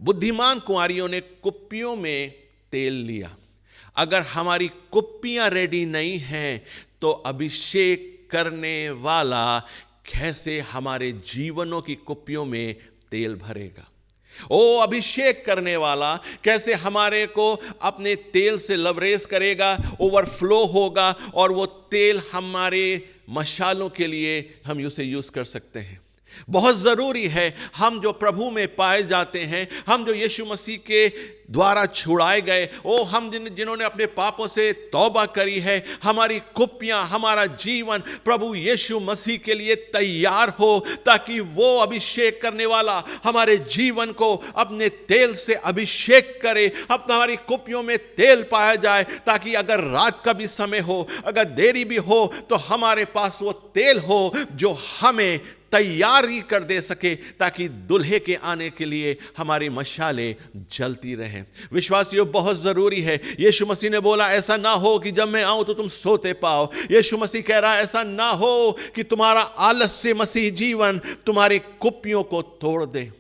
बुद्धिमान कुंवारियों ने कुप्पियों में तेल लिया। अगर हमारी कुप्पियां रेडी नहीं हैं तो अभिषेक करने वाला कैसे हमारे जीवनों की कुप्पियों में तेल भरेगा? ओ अभिषेक करने वाला कैसे हमारे को अपने तेल से लबरेज करेगा, ओवरफ्लो होगा, और वो तेल हमारे मशालों के लिए हम उसे यूज कर सकते हैं। बहुत जरूरी है हम जो प्रभु में पाए जाते हैं, हम जो यीशु मसीह के द्वारा छुड़ाए गए, हम जिन्होंने अपने पापों से तौबा करी है, हमारी कुप्पियां, हमारा जीवन प्रभु यीशु मसीह के लिए तैयार हो, ताकि वो अभिषेक करने वाला हमारे जीवन को अपने तेल से अभिषेक करे, हमारी कुप्पियों में तेल पाया जाए, ताकि अगर रात का भी समय हो, अगर देरी भी हो, तो हमारे पास वो तेल हो जो हमें तैयारी कर दे सके, ताकि दुल्हे के आने के लिए हमारी मशालें जलती रहें। विश्वासियों, बहुत जरूरी है। यीशु मसीह ने बोला ऐसा ना हो कि जब मैं आऊं तो तुम सोते पाओ। यीशु मसीह कह रहा है ऐसा ना हो कि तुम्हारा आलस्य मसीह जीवन तुम्हारी कुप्पियों को तोड़ दे।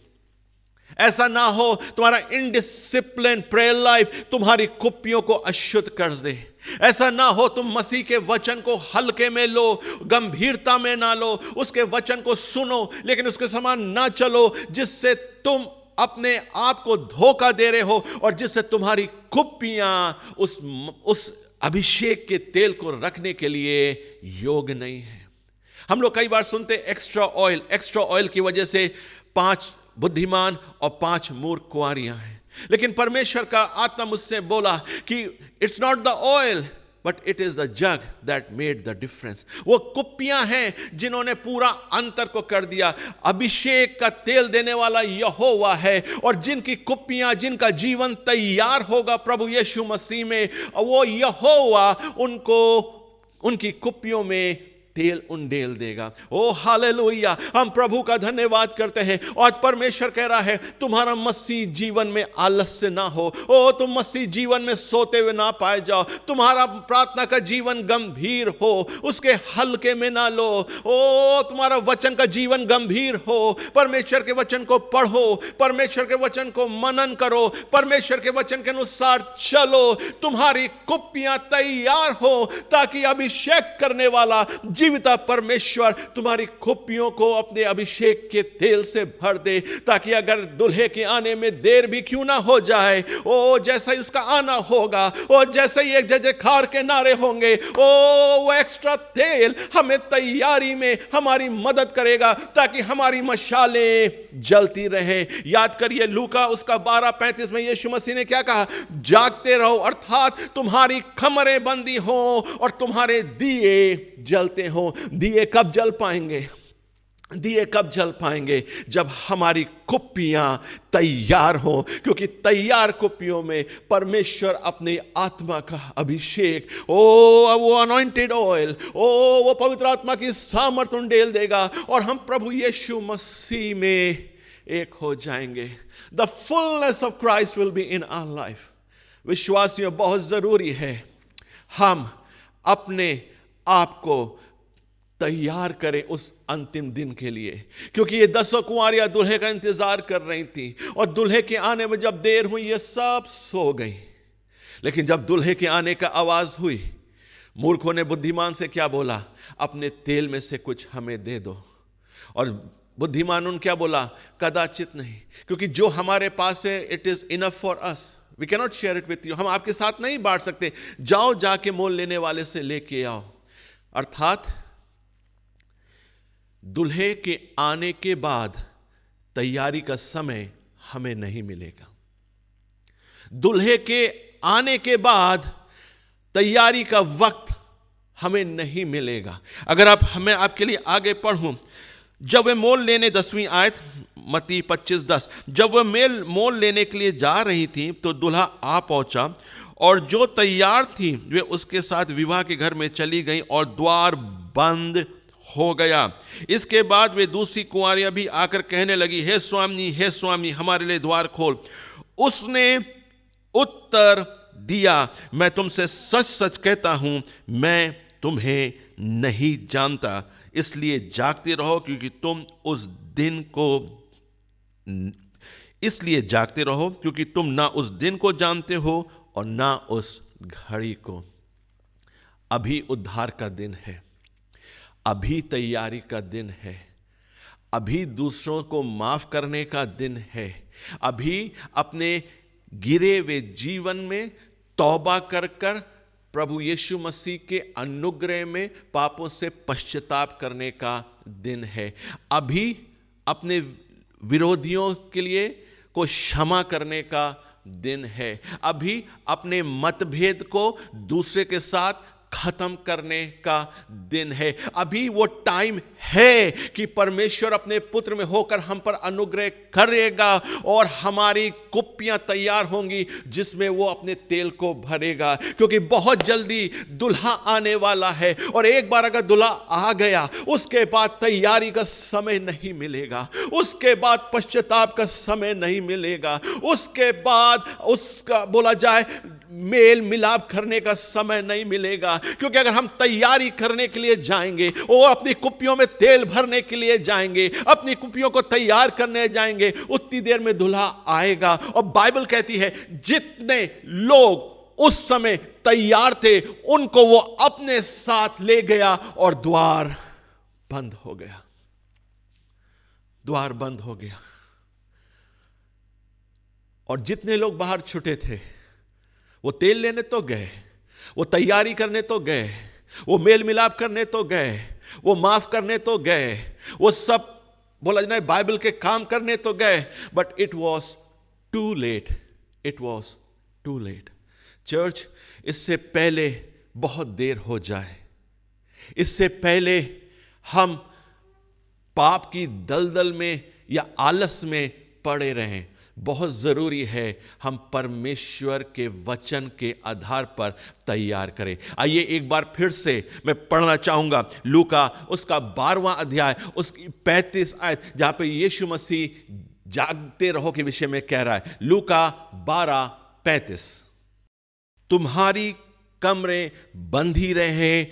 ऐसा ना हो तुम्हारा इनडिसिप्लिन प्रेयर लाइफ तुम्हारी कुप्पियों को अशुद्ध कर दे। ऐसा ना हो तुम मसीह के वचन को हल्के में लो, गंभीरता में ना लो, उसके वचन को सुनो लेकिन उसके समान ना चलो, जिससे तुम अपने आप को धोखा दे रहे हो और जिससे तुम्हारी कुप्पियां उस अभिषेक के तेल को रखने के लिए योग्य नहीं है। हम लोग कई बार सुनते एक्स्ट्रा ऑयल की वजह से 5 बुद्धिमान और 5 मूर्ख कुंवारियां हैं, लेकिन परमेश्वर का आत्मा मुझसे बोला कि it's not the oil but it is the jug that made the difference. वो कुप्पियां हैं जिन्होंने पूरा अंतर को कर दिया। अभिषेक का तेल देने वाला यहोवा है, और जिनकी कुप्पियां, जिनका जीवन तैयार होगा प्रभु यीशु मसीह में, वो यहोवा उनको उनकी कुप्पियों में तेल उंडेल देगा। ओ हालेलुया, हम प्रभु का धन्यवाद करते हैं। और परमेश्वर कह रहा है तुम्हारा मसीह जीवन में आलस्य ना हो, तुम मसीह जीवन में सोते हुए ना पाए जाओ, तुम्हारा प्रार्थना का जीवन गंभीर हो, उसके हल्के में ना लो। तुम्हारा वचन का जीवन गंभीर हो, परमेश्वर के वचन को पढ़ो, परमेश्वर के वचन को मनन करो, परमेश्वर के वचन के अनुसार चलो, तुम्हारी कुप्पियां तैयार हो, ताकि अभिषेक करने वाला जीविता परमेश्वर तुम्हारी कुप्पियों को अपने अभिषेक के तेल से भर दे, ताकि अगर दुल्हे के आने में देर भी क्यों ना हो जाए, जैसा ही उसका आना होगा, जैसे ही एक जयजयकार के नारे होंगे, वो एक्स्ट्रा तेल हमें तैयारी में हमारी मदद करेगा, ताकि हमारी मशालें जलती रहें। याद करिए लूका उसका 12:35 में यीशु मसीह ने क्या कहा? जागते रहो, अर्थात तुम्हारी खमरें बंदी हो और तुम्हारे दिए जलते हो। दिए कब जल पाएंगे? दिए कब जल पाएंगे? जब हमारी कुप्पियां तैयार हो, क्योंकि तैयार कुप्पियों में परमेश्वर अपने आत्मा का अभिषेक, वो अनॉइंटेड ऑयल, वो पवित्र आत्मा की सामर्थ उंडेल देगा, और हम प्रभु यीशु मसीह में एक हो जाएंगे। The fullness of Christ will be in our life. विश्वासियों, बहुत जरूरी है हम अपने आपको तैयार करें उस अंतिम दिन के लिए, क्योंकि ये 10 कुंवारियां दुल्हे का इंतजार कर रही थी, और दुल्हे के आने में जब देर हुई ये सब सो गई। लेकिन जब दुल्हे के आने का आवाज हुई, मूर्खों ने बुद्धिमान से क्या बोला? अपने तेल में से कुछ हमें दे दो। और बुद्धिमान उन क्या बोला? कदाचित नहीं, क्योंकि जो हमारे पास है it is enough for us, we can not share it with you. हम आपके साथ नहीं बांट सकते, जाओ जाके मोल लेने वाले से लेके आओ। अर्थात दुल्हे के आने के बाद तैयारी का समय हमें नहीं मिलेगा। दुल्हे के आने के बाद तैयारी का वक्त हमें नहीं मिलेगा। अगर मैं आपके लिए आगे पढ़ूं, जब वे मोल लेने 10वीं आयत मत्ती 25:10, जब वह मोल लेने के लिए जा रही थी तो दूल्हा आ पहुंचा, और जो तैयार थी वे उसके साथ विवाह के घर में चली गई और द्वार बंद हो गया। इसके बाद वे दूसरी कुंवारियां भी आकर कहने लगी, हे स्वामी हमारे लिए द्वार खोल। उसने उत्तर दिया, मैं तुमसे सच सच कहता हूं, मैं तुम्हें नहीं जानता। इसलिए जागते रहो, क्योंकि तुम ना उस दिन को जानते हो और ना उस घड़ी को। अभी उद्धार का दिन है, अभी तैयारी का दिन है, अभी दूसरों को माफ करने का दिन है, अभी अपने गिरे हुए जीवन में तौबा कर कर प्रभु यीशु मसीह के अनुग्रह में पापों से पश्चाताप करने का दिन है। अभी अपने विरोधियों के लिए को क्षमा करने का दिन है। अभी अपने मतभेद को दूसरे के साथ खत्म करने का दिन है। अभी वो टाइम है कि परमेश्वर अपने पुत्र में होकर हम पर अनुग्रह करेगा और हमारी कुप्पियां तैयार होंगी जिसमें वो अपने तेल को भरेगा, क्योंकि बहुत जल्दी दुल्हा आने वाला है। और एक बार अगर दुल्हा आ गया उसके बाद तैयारी का समय नहीं मिलेगा, उसके बाद पश्चाताप का समय नहीं मिलेगा, उसके बाद उसका बोला जाए मेल मिलाप करने का समय नहीं मिलेगा। क्योंकि अगर हम तैयारी करने के लिए जाएंगे और अपनी कुप्पियों में तेल भरने के लिए जाएंगे, अपनी कुप्पियों को तैयार करने जाएंगे, उतनी देर में दुल्हा आएगा। और बाइबल कहती है जितने लोग उस समय तैयार थे उनको वो अपने साथ ले गया और द्वार बंद हो गया, द्वार बंद हो गया। और जितने लोग बाहर छुटे थे वो तेल लेने तो गए, वो तैयारी करने तो गए, वो मेल मिलाप करने तो गए, वो माफ करने तो गए, वो सब बोला जाए बाइबल के काम करने तो गए, but it was too late, it was too late. Church, इससे पहले बहुत देर हो जाए, इससे पहले हम पाप की दलदल में या आलस में पड़े रहें, बहुत ज़रूरी है हम परमेश्वर के वचन के आधार पर तैयार करें। आइए एक बार फिर से मैं पढ़ना चाहूँगा लूका उसका 12वां अध्याय उसकी 35 आयत, जहाँ पे यीशु मसीह जागते रहो के विषय में कह रहा है। लूका 12:35, तुम्हारी कमरें बंधी रहें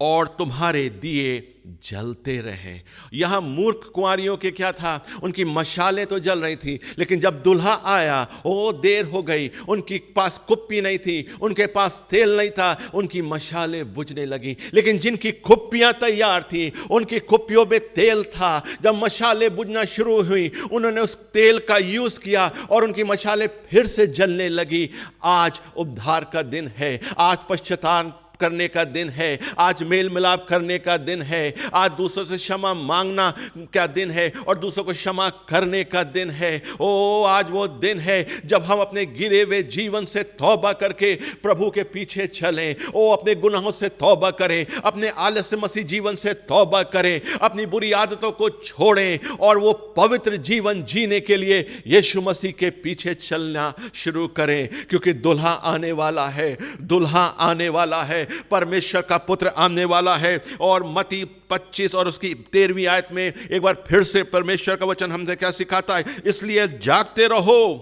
और तुम्हारे दिए जलते रहे। यहां मूर्ख कुंवारियों के क्या था, उनकी मशालें तो जल रही थी, लेकिन जब दुल्हा आया ओ देर हो गई, उनके पास कुप्पी नहीं थी, उनके पास तेल नहीं था, उनकी मशालें बुझने लगी। लेकिन जिनकी कुप्पियां तैयार थी उनकी कुप्पियों में तेल था। जब मशालें बुझना शुरू हुई उन्होंने उस तेल का यूज किया और उनकी मशालें फिर से जलने लगी। आज उद्धार का दिन है, आज पश्चाताप करने का दिन है, आज मेल मिलाप करने का दिन है, आज दूसरों से क्षमा मांगना का दिन है और दूसरों को क्षमा करने का दिन है। ओ आज वो दिन है जब हम अपने गिरे हुए जीवन से तौबा करके प्रभु के पीछे चलें। ओ अपने गुनाहों से तौबा करें, अपने आलस्य मसीह जीवन से तौबा करें, अपनी बुरी आदतों को छोड़ें और वो पवित्र जीवन जीने के लिए यीशु मसीह के पीछे चलना शुरू करें, क्योंकि दुल्हा आने वाला है, दुल्हा आने वाला है, परमेश्वर का पुत्र आने वाला है। और मत्ती 25 और उसकी 13वीं आयत में एक बार फिर से परमेश्वर का वचन हमसे क्या सिखाता है, इसलिए जागते रहो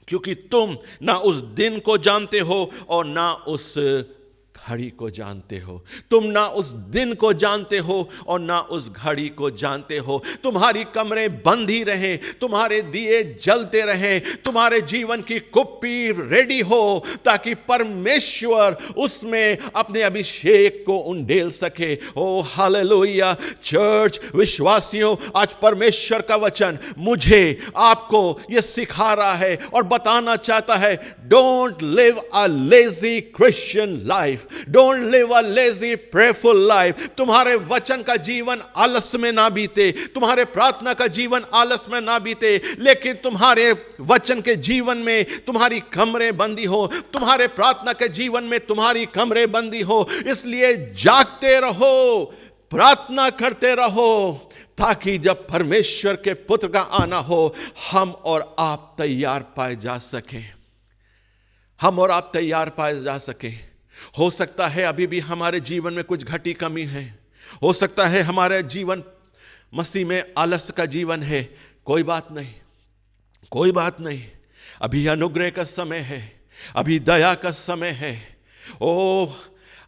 क्योंकि तुम ना उस दिन को जानते हो और ना उस घड़ी को जानते हो। तुम ना उस दिन को जानते हो और ना उस घड़ी को जानते हो। तुम्हारी कमरें बंद ही रहें, तुम्हारे दिए जलते रहें, तुम्हारे जीवन की कुप्पी रेडी हो ताकि परमेश्वर उसमें अपने अभिषेक को उंडेल सके। ओ हालेलुया। चर्च विश्वासियों, आज परमेश्वर का वचन मुझे आपको यह सिखा रहा है और बताना चाहता है, don't live a lazy Christian life, don't live a lazy prayerful life. तुम्हारे वचन का जीवन आलस में ना बीते, तुम्हारे प्रार्थना का जीवन आलस में ना बीते, लेकिन तुम्हारे वचन के जीवन में तुम्हारी कमरें बंदी हो, तुम्हारे प्रार्थना के जीवन में तुम्हारी कमरें बंदी हो। इसलिए जागते रहो, प्रार्थना करते रहो, ताकि जब परमेश्वर के पुत्र का आना हो हम और आप तैयार पाए जा सकें, हम और आप तैयार पाए जा सकें। हो सकता है अभी भी हमारे जीवन में कुछ घटी कमी है, हो सकता है हमारे जीवन मसीह में आलस्य का जीवन है। कोई बात नहीं, कोई बात नहीं, अभी अनुग्रह का समय है, अभी दया का समय है। ओ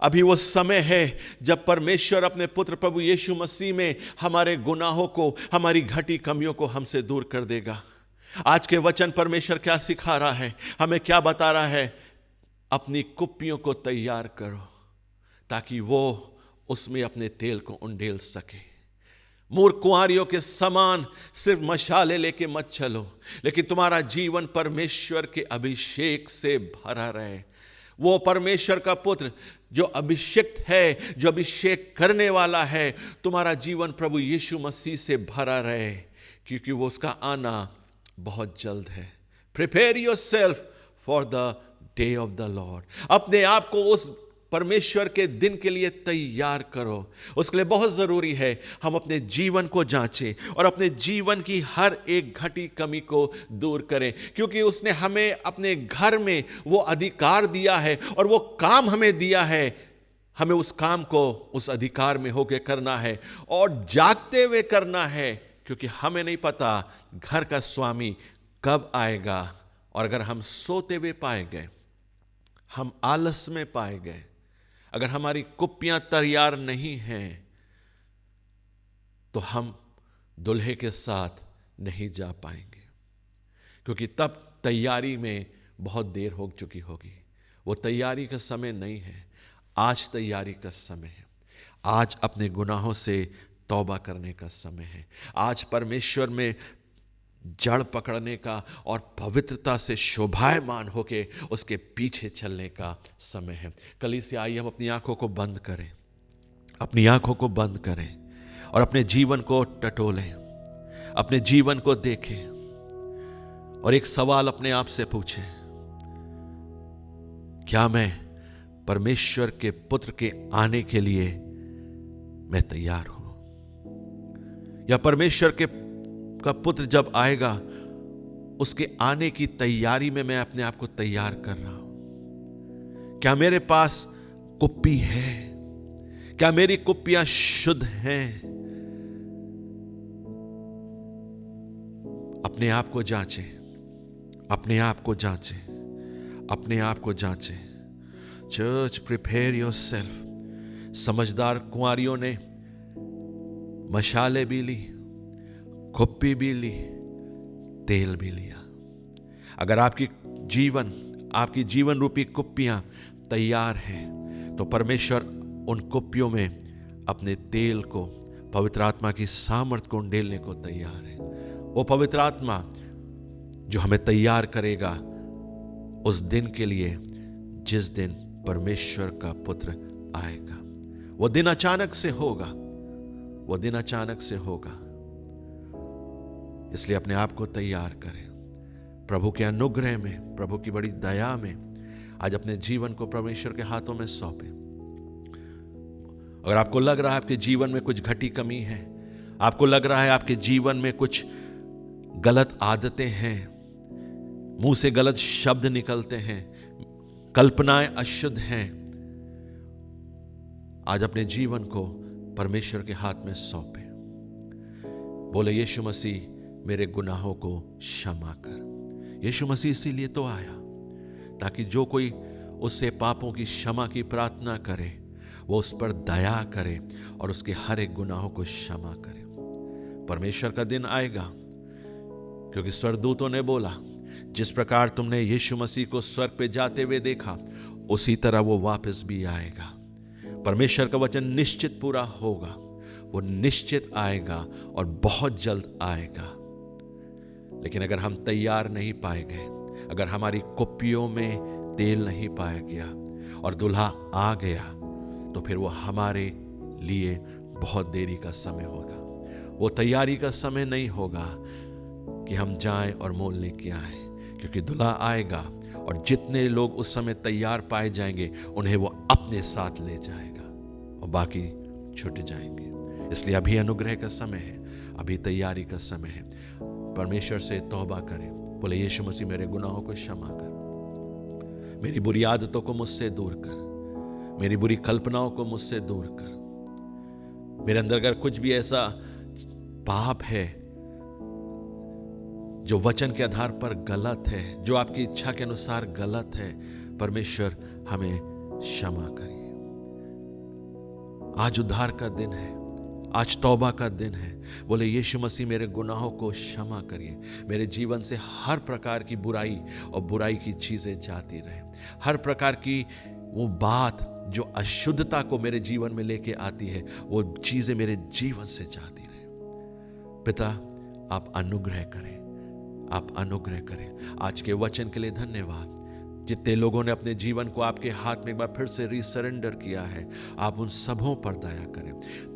अभी वो समय है जब परमेश्वर अपने पुत्र प्रभु यीशु मसीह में हमारे गुनाहों को, हमारी घटी कमियों को हमसे दूर कर देगा। आज के वचन परमेश्वर क्या सिखा रहा है, हमें क्या बता रहा है, अपनी कुप्पियों को तैयार करो ताकि वो उसमें अपने तेल को उंडेल सके। मूर्ख कुंवारियों के समान सिर्फ मशाले लेके मत चलो, लेकिन तुम्हारा जीवन परमेश्वर के अभिषेक से भरा रहे। वो परमेश्वर का पुत्र जो अभिषेक है, जो अभिषेक करने वाला है, तुम्हारा जीवन प्रभु यीशु मसीह से भरा रहे, क्योंकि वो उसका आना बहुत जल्द है। Prepare yourself for the day of the Lord. अपने आप को उस परमेश्वर के दिन के लिए तैयार करो। उसके लिए बहुत जरूरी है हम अपने जीवन को जांचें और अपने जीवन की हर एक घटी कमी को दूर करें, क्योंकि उसने हमें अपने घर में वो अधिकार दिया है और वो काम हमें दिया है। हमें उस काम को उस अधिकार में होकर करना है और जागते हुए करना है, क्योंकि हमें नहीं पता घर का स्वामी कब आएगा। और अगर हम सोते हुए पाए गए, हम आलस में पाए गए, अगर हमारी कुप्पियां तैयार नहीं हैं, तो हम दुल्हे के साथ नहीं जा पाएंगे, क्योंकि तब तैयारी में बहुत देर हो चुकी होगी। वो तैयारी का समय नहीं है, आज तैयारी का समय है। आज अपने गुनाहों से तौबा करने का समय है। आज परमेश्वर में जड़ पकड़ने का और पवित्रता से शोभायमान होके उसके पीछे चलने का समय है। कलीसिया, आइए हम अपनी आंखों को बंद करें, अपनी आंखों को बंद करें और अपने जीवन को टटोलें, अपने जीवन को देखें और एक सवाल अपने आप से पूछें, क्या मैं परमेश्वर के पुत्र के आने के लिए मैं तैयार हूं? या परमेश्वर का पुत्र जब आएगा उसके आने की तैयारी में मैं अपने आप को तैयार कर रहा हूं? क्या मेरे पास कुप्पी है? क्या मेरी कुप्पियां शुद्ध हैं? अपने आप को जांचें, अपने आप को जांचें, अपने आप को जांचें। Church, prepare yourself. समझदार कुंवारियों ने मशाले भी ली, कुप्पी भी ली, तेल भी लिया। अगर आपकी जीवन रूपी कुप्पियां तैयार हैं, तो परमेश्वर उन कुप्पियों में अपने तेल को, पवित्र आत्मा की सामर्थ को उंडेलने को तैयार है। वो पवित्र आत्मा जो हमें तैयार करेगा उस दिन के लिए जिस दिन परमेश्वर का पुत्र आएगा। वो दिन अचानक से होगा, वो दिन अचानक से होगा। इसलिए अपने आप को तैयार करें। प्रभु के अनुग्रह में, प्रभु की बड़ी दया में आज अपने जीवन को परमेश्वर के हाथों में सौंपें। अगर आपको लग रहा है आपके जीवन में कुछ घटी कमी है, आपको लग रहा है आपके जीवन में कुछ गलत आदतें हैं, मुंह से गलत शब्द निकलते हैं, कल्पनाएं अशुद्ध हैं, आज अपने जीवन को परमेश्वर के हाथ में सौंपें। बोले, यीशु मसीह मेरे गुनाहों को क्षमा कर। यीशु मसीह इसीलिए तो आया ताकि जो कोई उससे पापों की क्षमा की प्रार्थना करे वो उस पर दया करे और उसके हर एक गुनाहों को क्षमा करे। परमेश्वर का दिन आएगा, क्योंकि स्वर्गदूतों ने बोला, जिस प्रकार तुमने यीशु मसीह को स्वर्ग पे जाते हुए देखा, उसी तरह वो वापस भी आएगा। परमेश्वर का वचन निश्चित पूरा होगा, वो निश्चित आएगा और बहुत जल्द आएगा। लेकिन अगर हम तैयार नहीं पाए गए, अगर हमारी कुप्पियों में तेल नहीं पाया गया और दूल्हा आ गया, तो फिर वो हमारे लिए बहुत देरी का समय होगा। वो तैयारी का समय नहीं होगा कि हम जाएं और मोल लेके आए, क्योंकि दूल्हा आएगा और जितने लोग उस समय तैयार पाए जाएंगे उन्हें वो अपने साथ ले जाएगा और बाकी छूट जाएंगे। इसलिए अभी अनुग्रह का समय है, अभी तैयारी का समय है। परमेश्वर से तौबा करें। बोले, यीशु मसीह मेरे गुनाहों को क्षमा कर, मेरी बुरी आदतों को मुझसे दूर कर, मेरी बुरी कल्पनाओं को मुझसे दूर कर। मेरे अंदर अगर कुछ भी ऐसा पाप है जो वचन के आधार पर गलत है, जो आपकी इच्छा के अनुसार गलत है, परमेश्वर हमें क्षमा करिए। आज उद्धार का दिन है, आज तौबा का दिन है। बोले यीशु मसीह मेरे गुनाहों को क्षमा करिए, मेरे जीवन से हर प्रकार की बुराई और बुराई की चीज़ें जाती रहे, हर प्रकार की वो बात जो अशुद्धता को मेरे जीवन में लेके आती है वो चीज़ें मेरे जीवन से जाती रहे। पिता आप अनुग्रह करें, आप अनुग्रह करें। आज के वचन के लिए धन्यवाद। जितने लोगों ने अपने जीवन को आपके हाथ में एक बार फिर से रीसरेंडर किया है, आप उन सबों पर दया करें,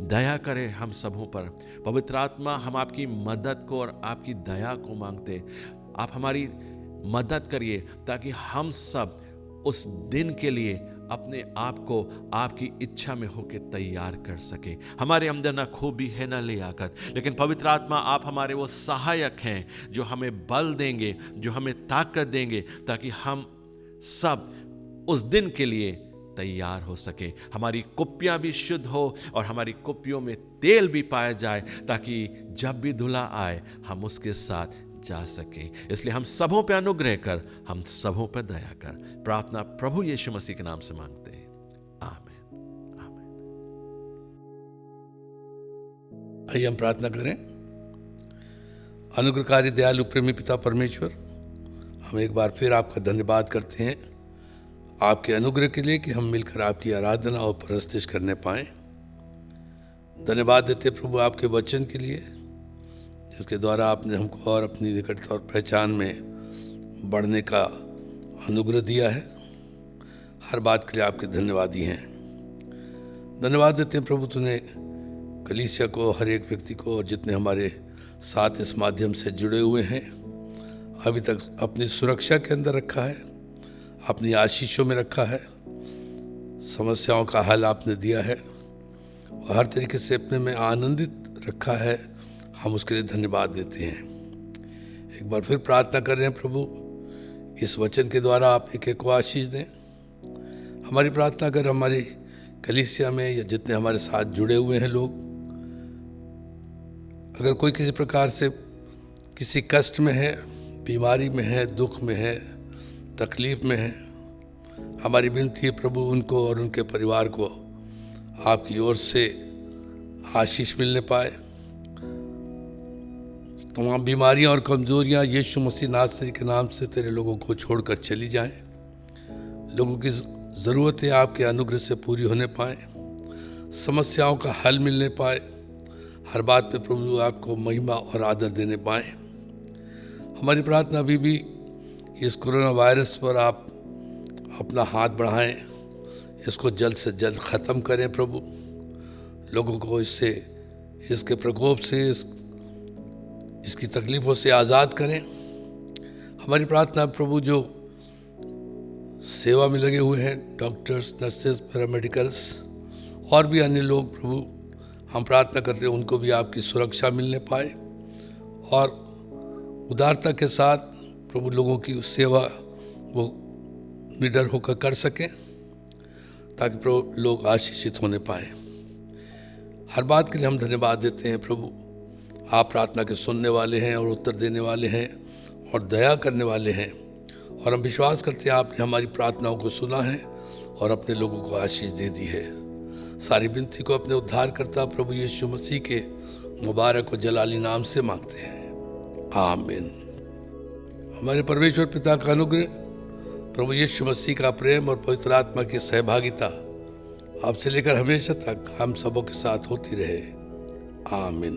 दया करें हम सबों पर। पवित्र आत्मा, हम आपकी मदद को और आपकी दया को मांगते, आप हमारी मदद करिए ताकि हम सब उस दिन के लिए अपने आप को आपकी इच्छा में होकर तैयार कर सके। हमारे अंदर ना खूबी है ना लियाकत, लेकिन पवित्र आत्मा आप हमारे वो सहायक हैं जो हमें बल देंगे, जो हमें ताकत देंगे ताकि हम सब उस दिन के लिए तैयार हो सके। हमारी कुप्पियां भी शुद्ध हो और हमारी कुप्पियों में तेल भी पाया जाए ताकि जब भी दूल्हा आए हम उसके साथ जा सके। इसलिए हम सबों पे अनुग्रह कर, हम सबों पे दया कर। प्रार्थना प्रभु यीशु मसीह के नाम से मांगते हैं, आमीन, आमीन। आइए हम प्रार्थना करें। अनुग्रहकारी दयालु प्रेमी पिता परमेश्वर, हम एक बार फिर आपका धन्यवाद करते हैं आपके अनुग्रह के लिए कि हम मिलकर आपकी आराधना और परस्तिश करने पाएं। धन्यवाद देते प्रभु आपके वचन के लिए जिसके द्वारा आपने हमको और अपनी निकटता और पहचान में बढ़ने का अनुग्रह दिया है। हर बात के लिए आपके धन्यवादी हैं। धन्यवाद देते हैं प्रभु, तूने कलीसिया को, हर एक व्यक्ति को और जितने हमारे साथ इस माध्यम से जुड़े हुए हैं अभी तक अपनी सुरक्षा के अंदर रखा है, अपनी आशीषों में रखा है, समस्याओं का हल आपने दिया है और हर तरीके से अपने में आनंदित रखा है। हम उसके लिए धन्यवाद देते हैं। एक बार फिर प्रार्थना कर रहे हैं प्रभु, इस वचन के द्वारा आप एक एक को आशीष दें। हमारी प्रार्थना कर हमारी कलीसिया में या जितने हमारे साथ जुड़े हुए हैं लोग, अगर कोई किसी प्रकार से किसी कष्ट में है, बीमारी में है, दुख में है, तकलीफ में है, हमारी विनती है प्रभु उनको और उनके परिवार को आपकी ओर से आशीष मिलने पाए। तमाम बीमारियां और कमजोरियां यीशु मसीह नासरी के नाम से तेरे लोगों को छोड़कर चली जाएं। लोगों की ज़रूरतें आपके अनुग्रह से पूरी होने पाएं, समस्याओं का हल मिलने पाए, हर बात पे प्रभु आपको महिमा और आदर देने पाएं। हमारी प्रार्थना अभी भी इस कोरोना वायरस पर आप अपना हाथ बढ़ाएं, इसको जल्द से जल्द ख़त्म करें प्रभु। लोगों को इसके प्रकोप से, इसकी तकलीफ़ों से आज़ाद करें। हमारी प्रार्थना प्रभु जो सेवा में लगे हुए हैं, डॉक्टर्स, नर्सेस, पैरामेडिकल्स और भी अन्य लोग प्रभु, हम प्रार्थना करते हैं उनको भी आपकी सुरक्षा मिलने पाए और उदारता के साथ प्रभु लोगों की सेवा वो निडर होकर कर सकें ताकि प्रभु लोग आशीषित होने पाएँ। हर बात के लिए हम धन्यवाद देते हैं प्रभु। आप प्रार्थना के सुनने वाले हैं और उत्तर देने वाले हैं और दया करने वाले हैं और हम विश्वास करते हैं आपने हमारी प्रार्थनाओं को सुना है और अपने लोगों को आशीष दे दी है। सारी विनती को अपने उद्धारकर्ता प्रभु यीशु मसीह के मुबारक और जलाली नाम से मांगते हैं, आमीन। हमारे परमेश्वर पिता का अनुग्रह, प्रभु यीशु मसीह का प्रेम और पवित्र आत्मा की सहभागिता आपसे लेकर हमेशा तक हम सबों के साथ होती रहे, आमीन।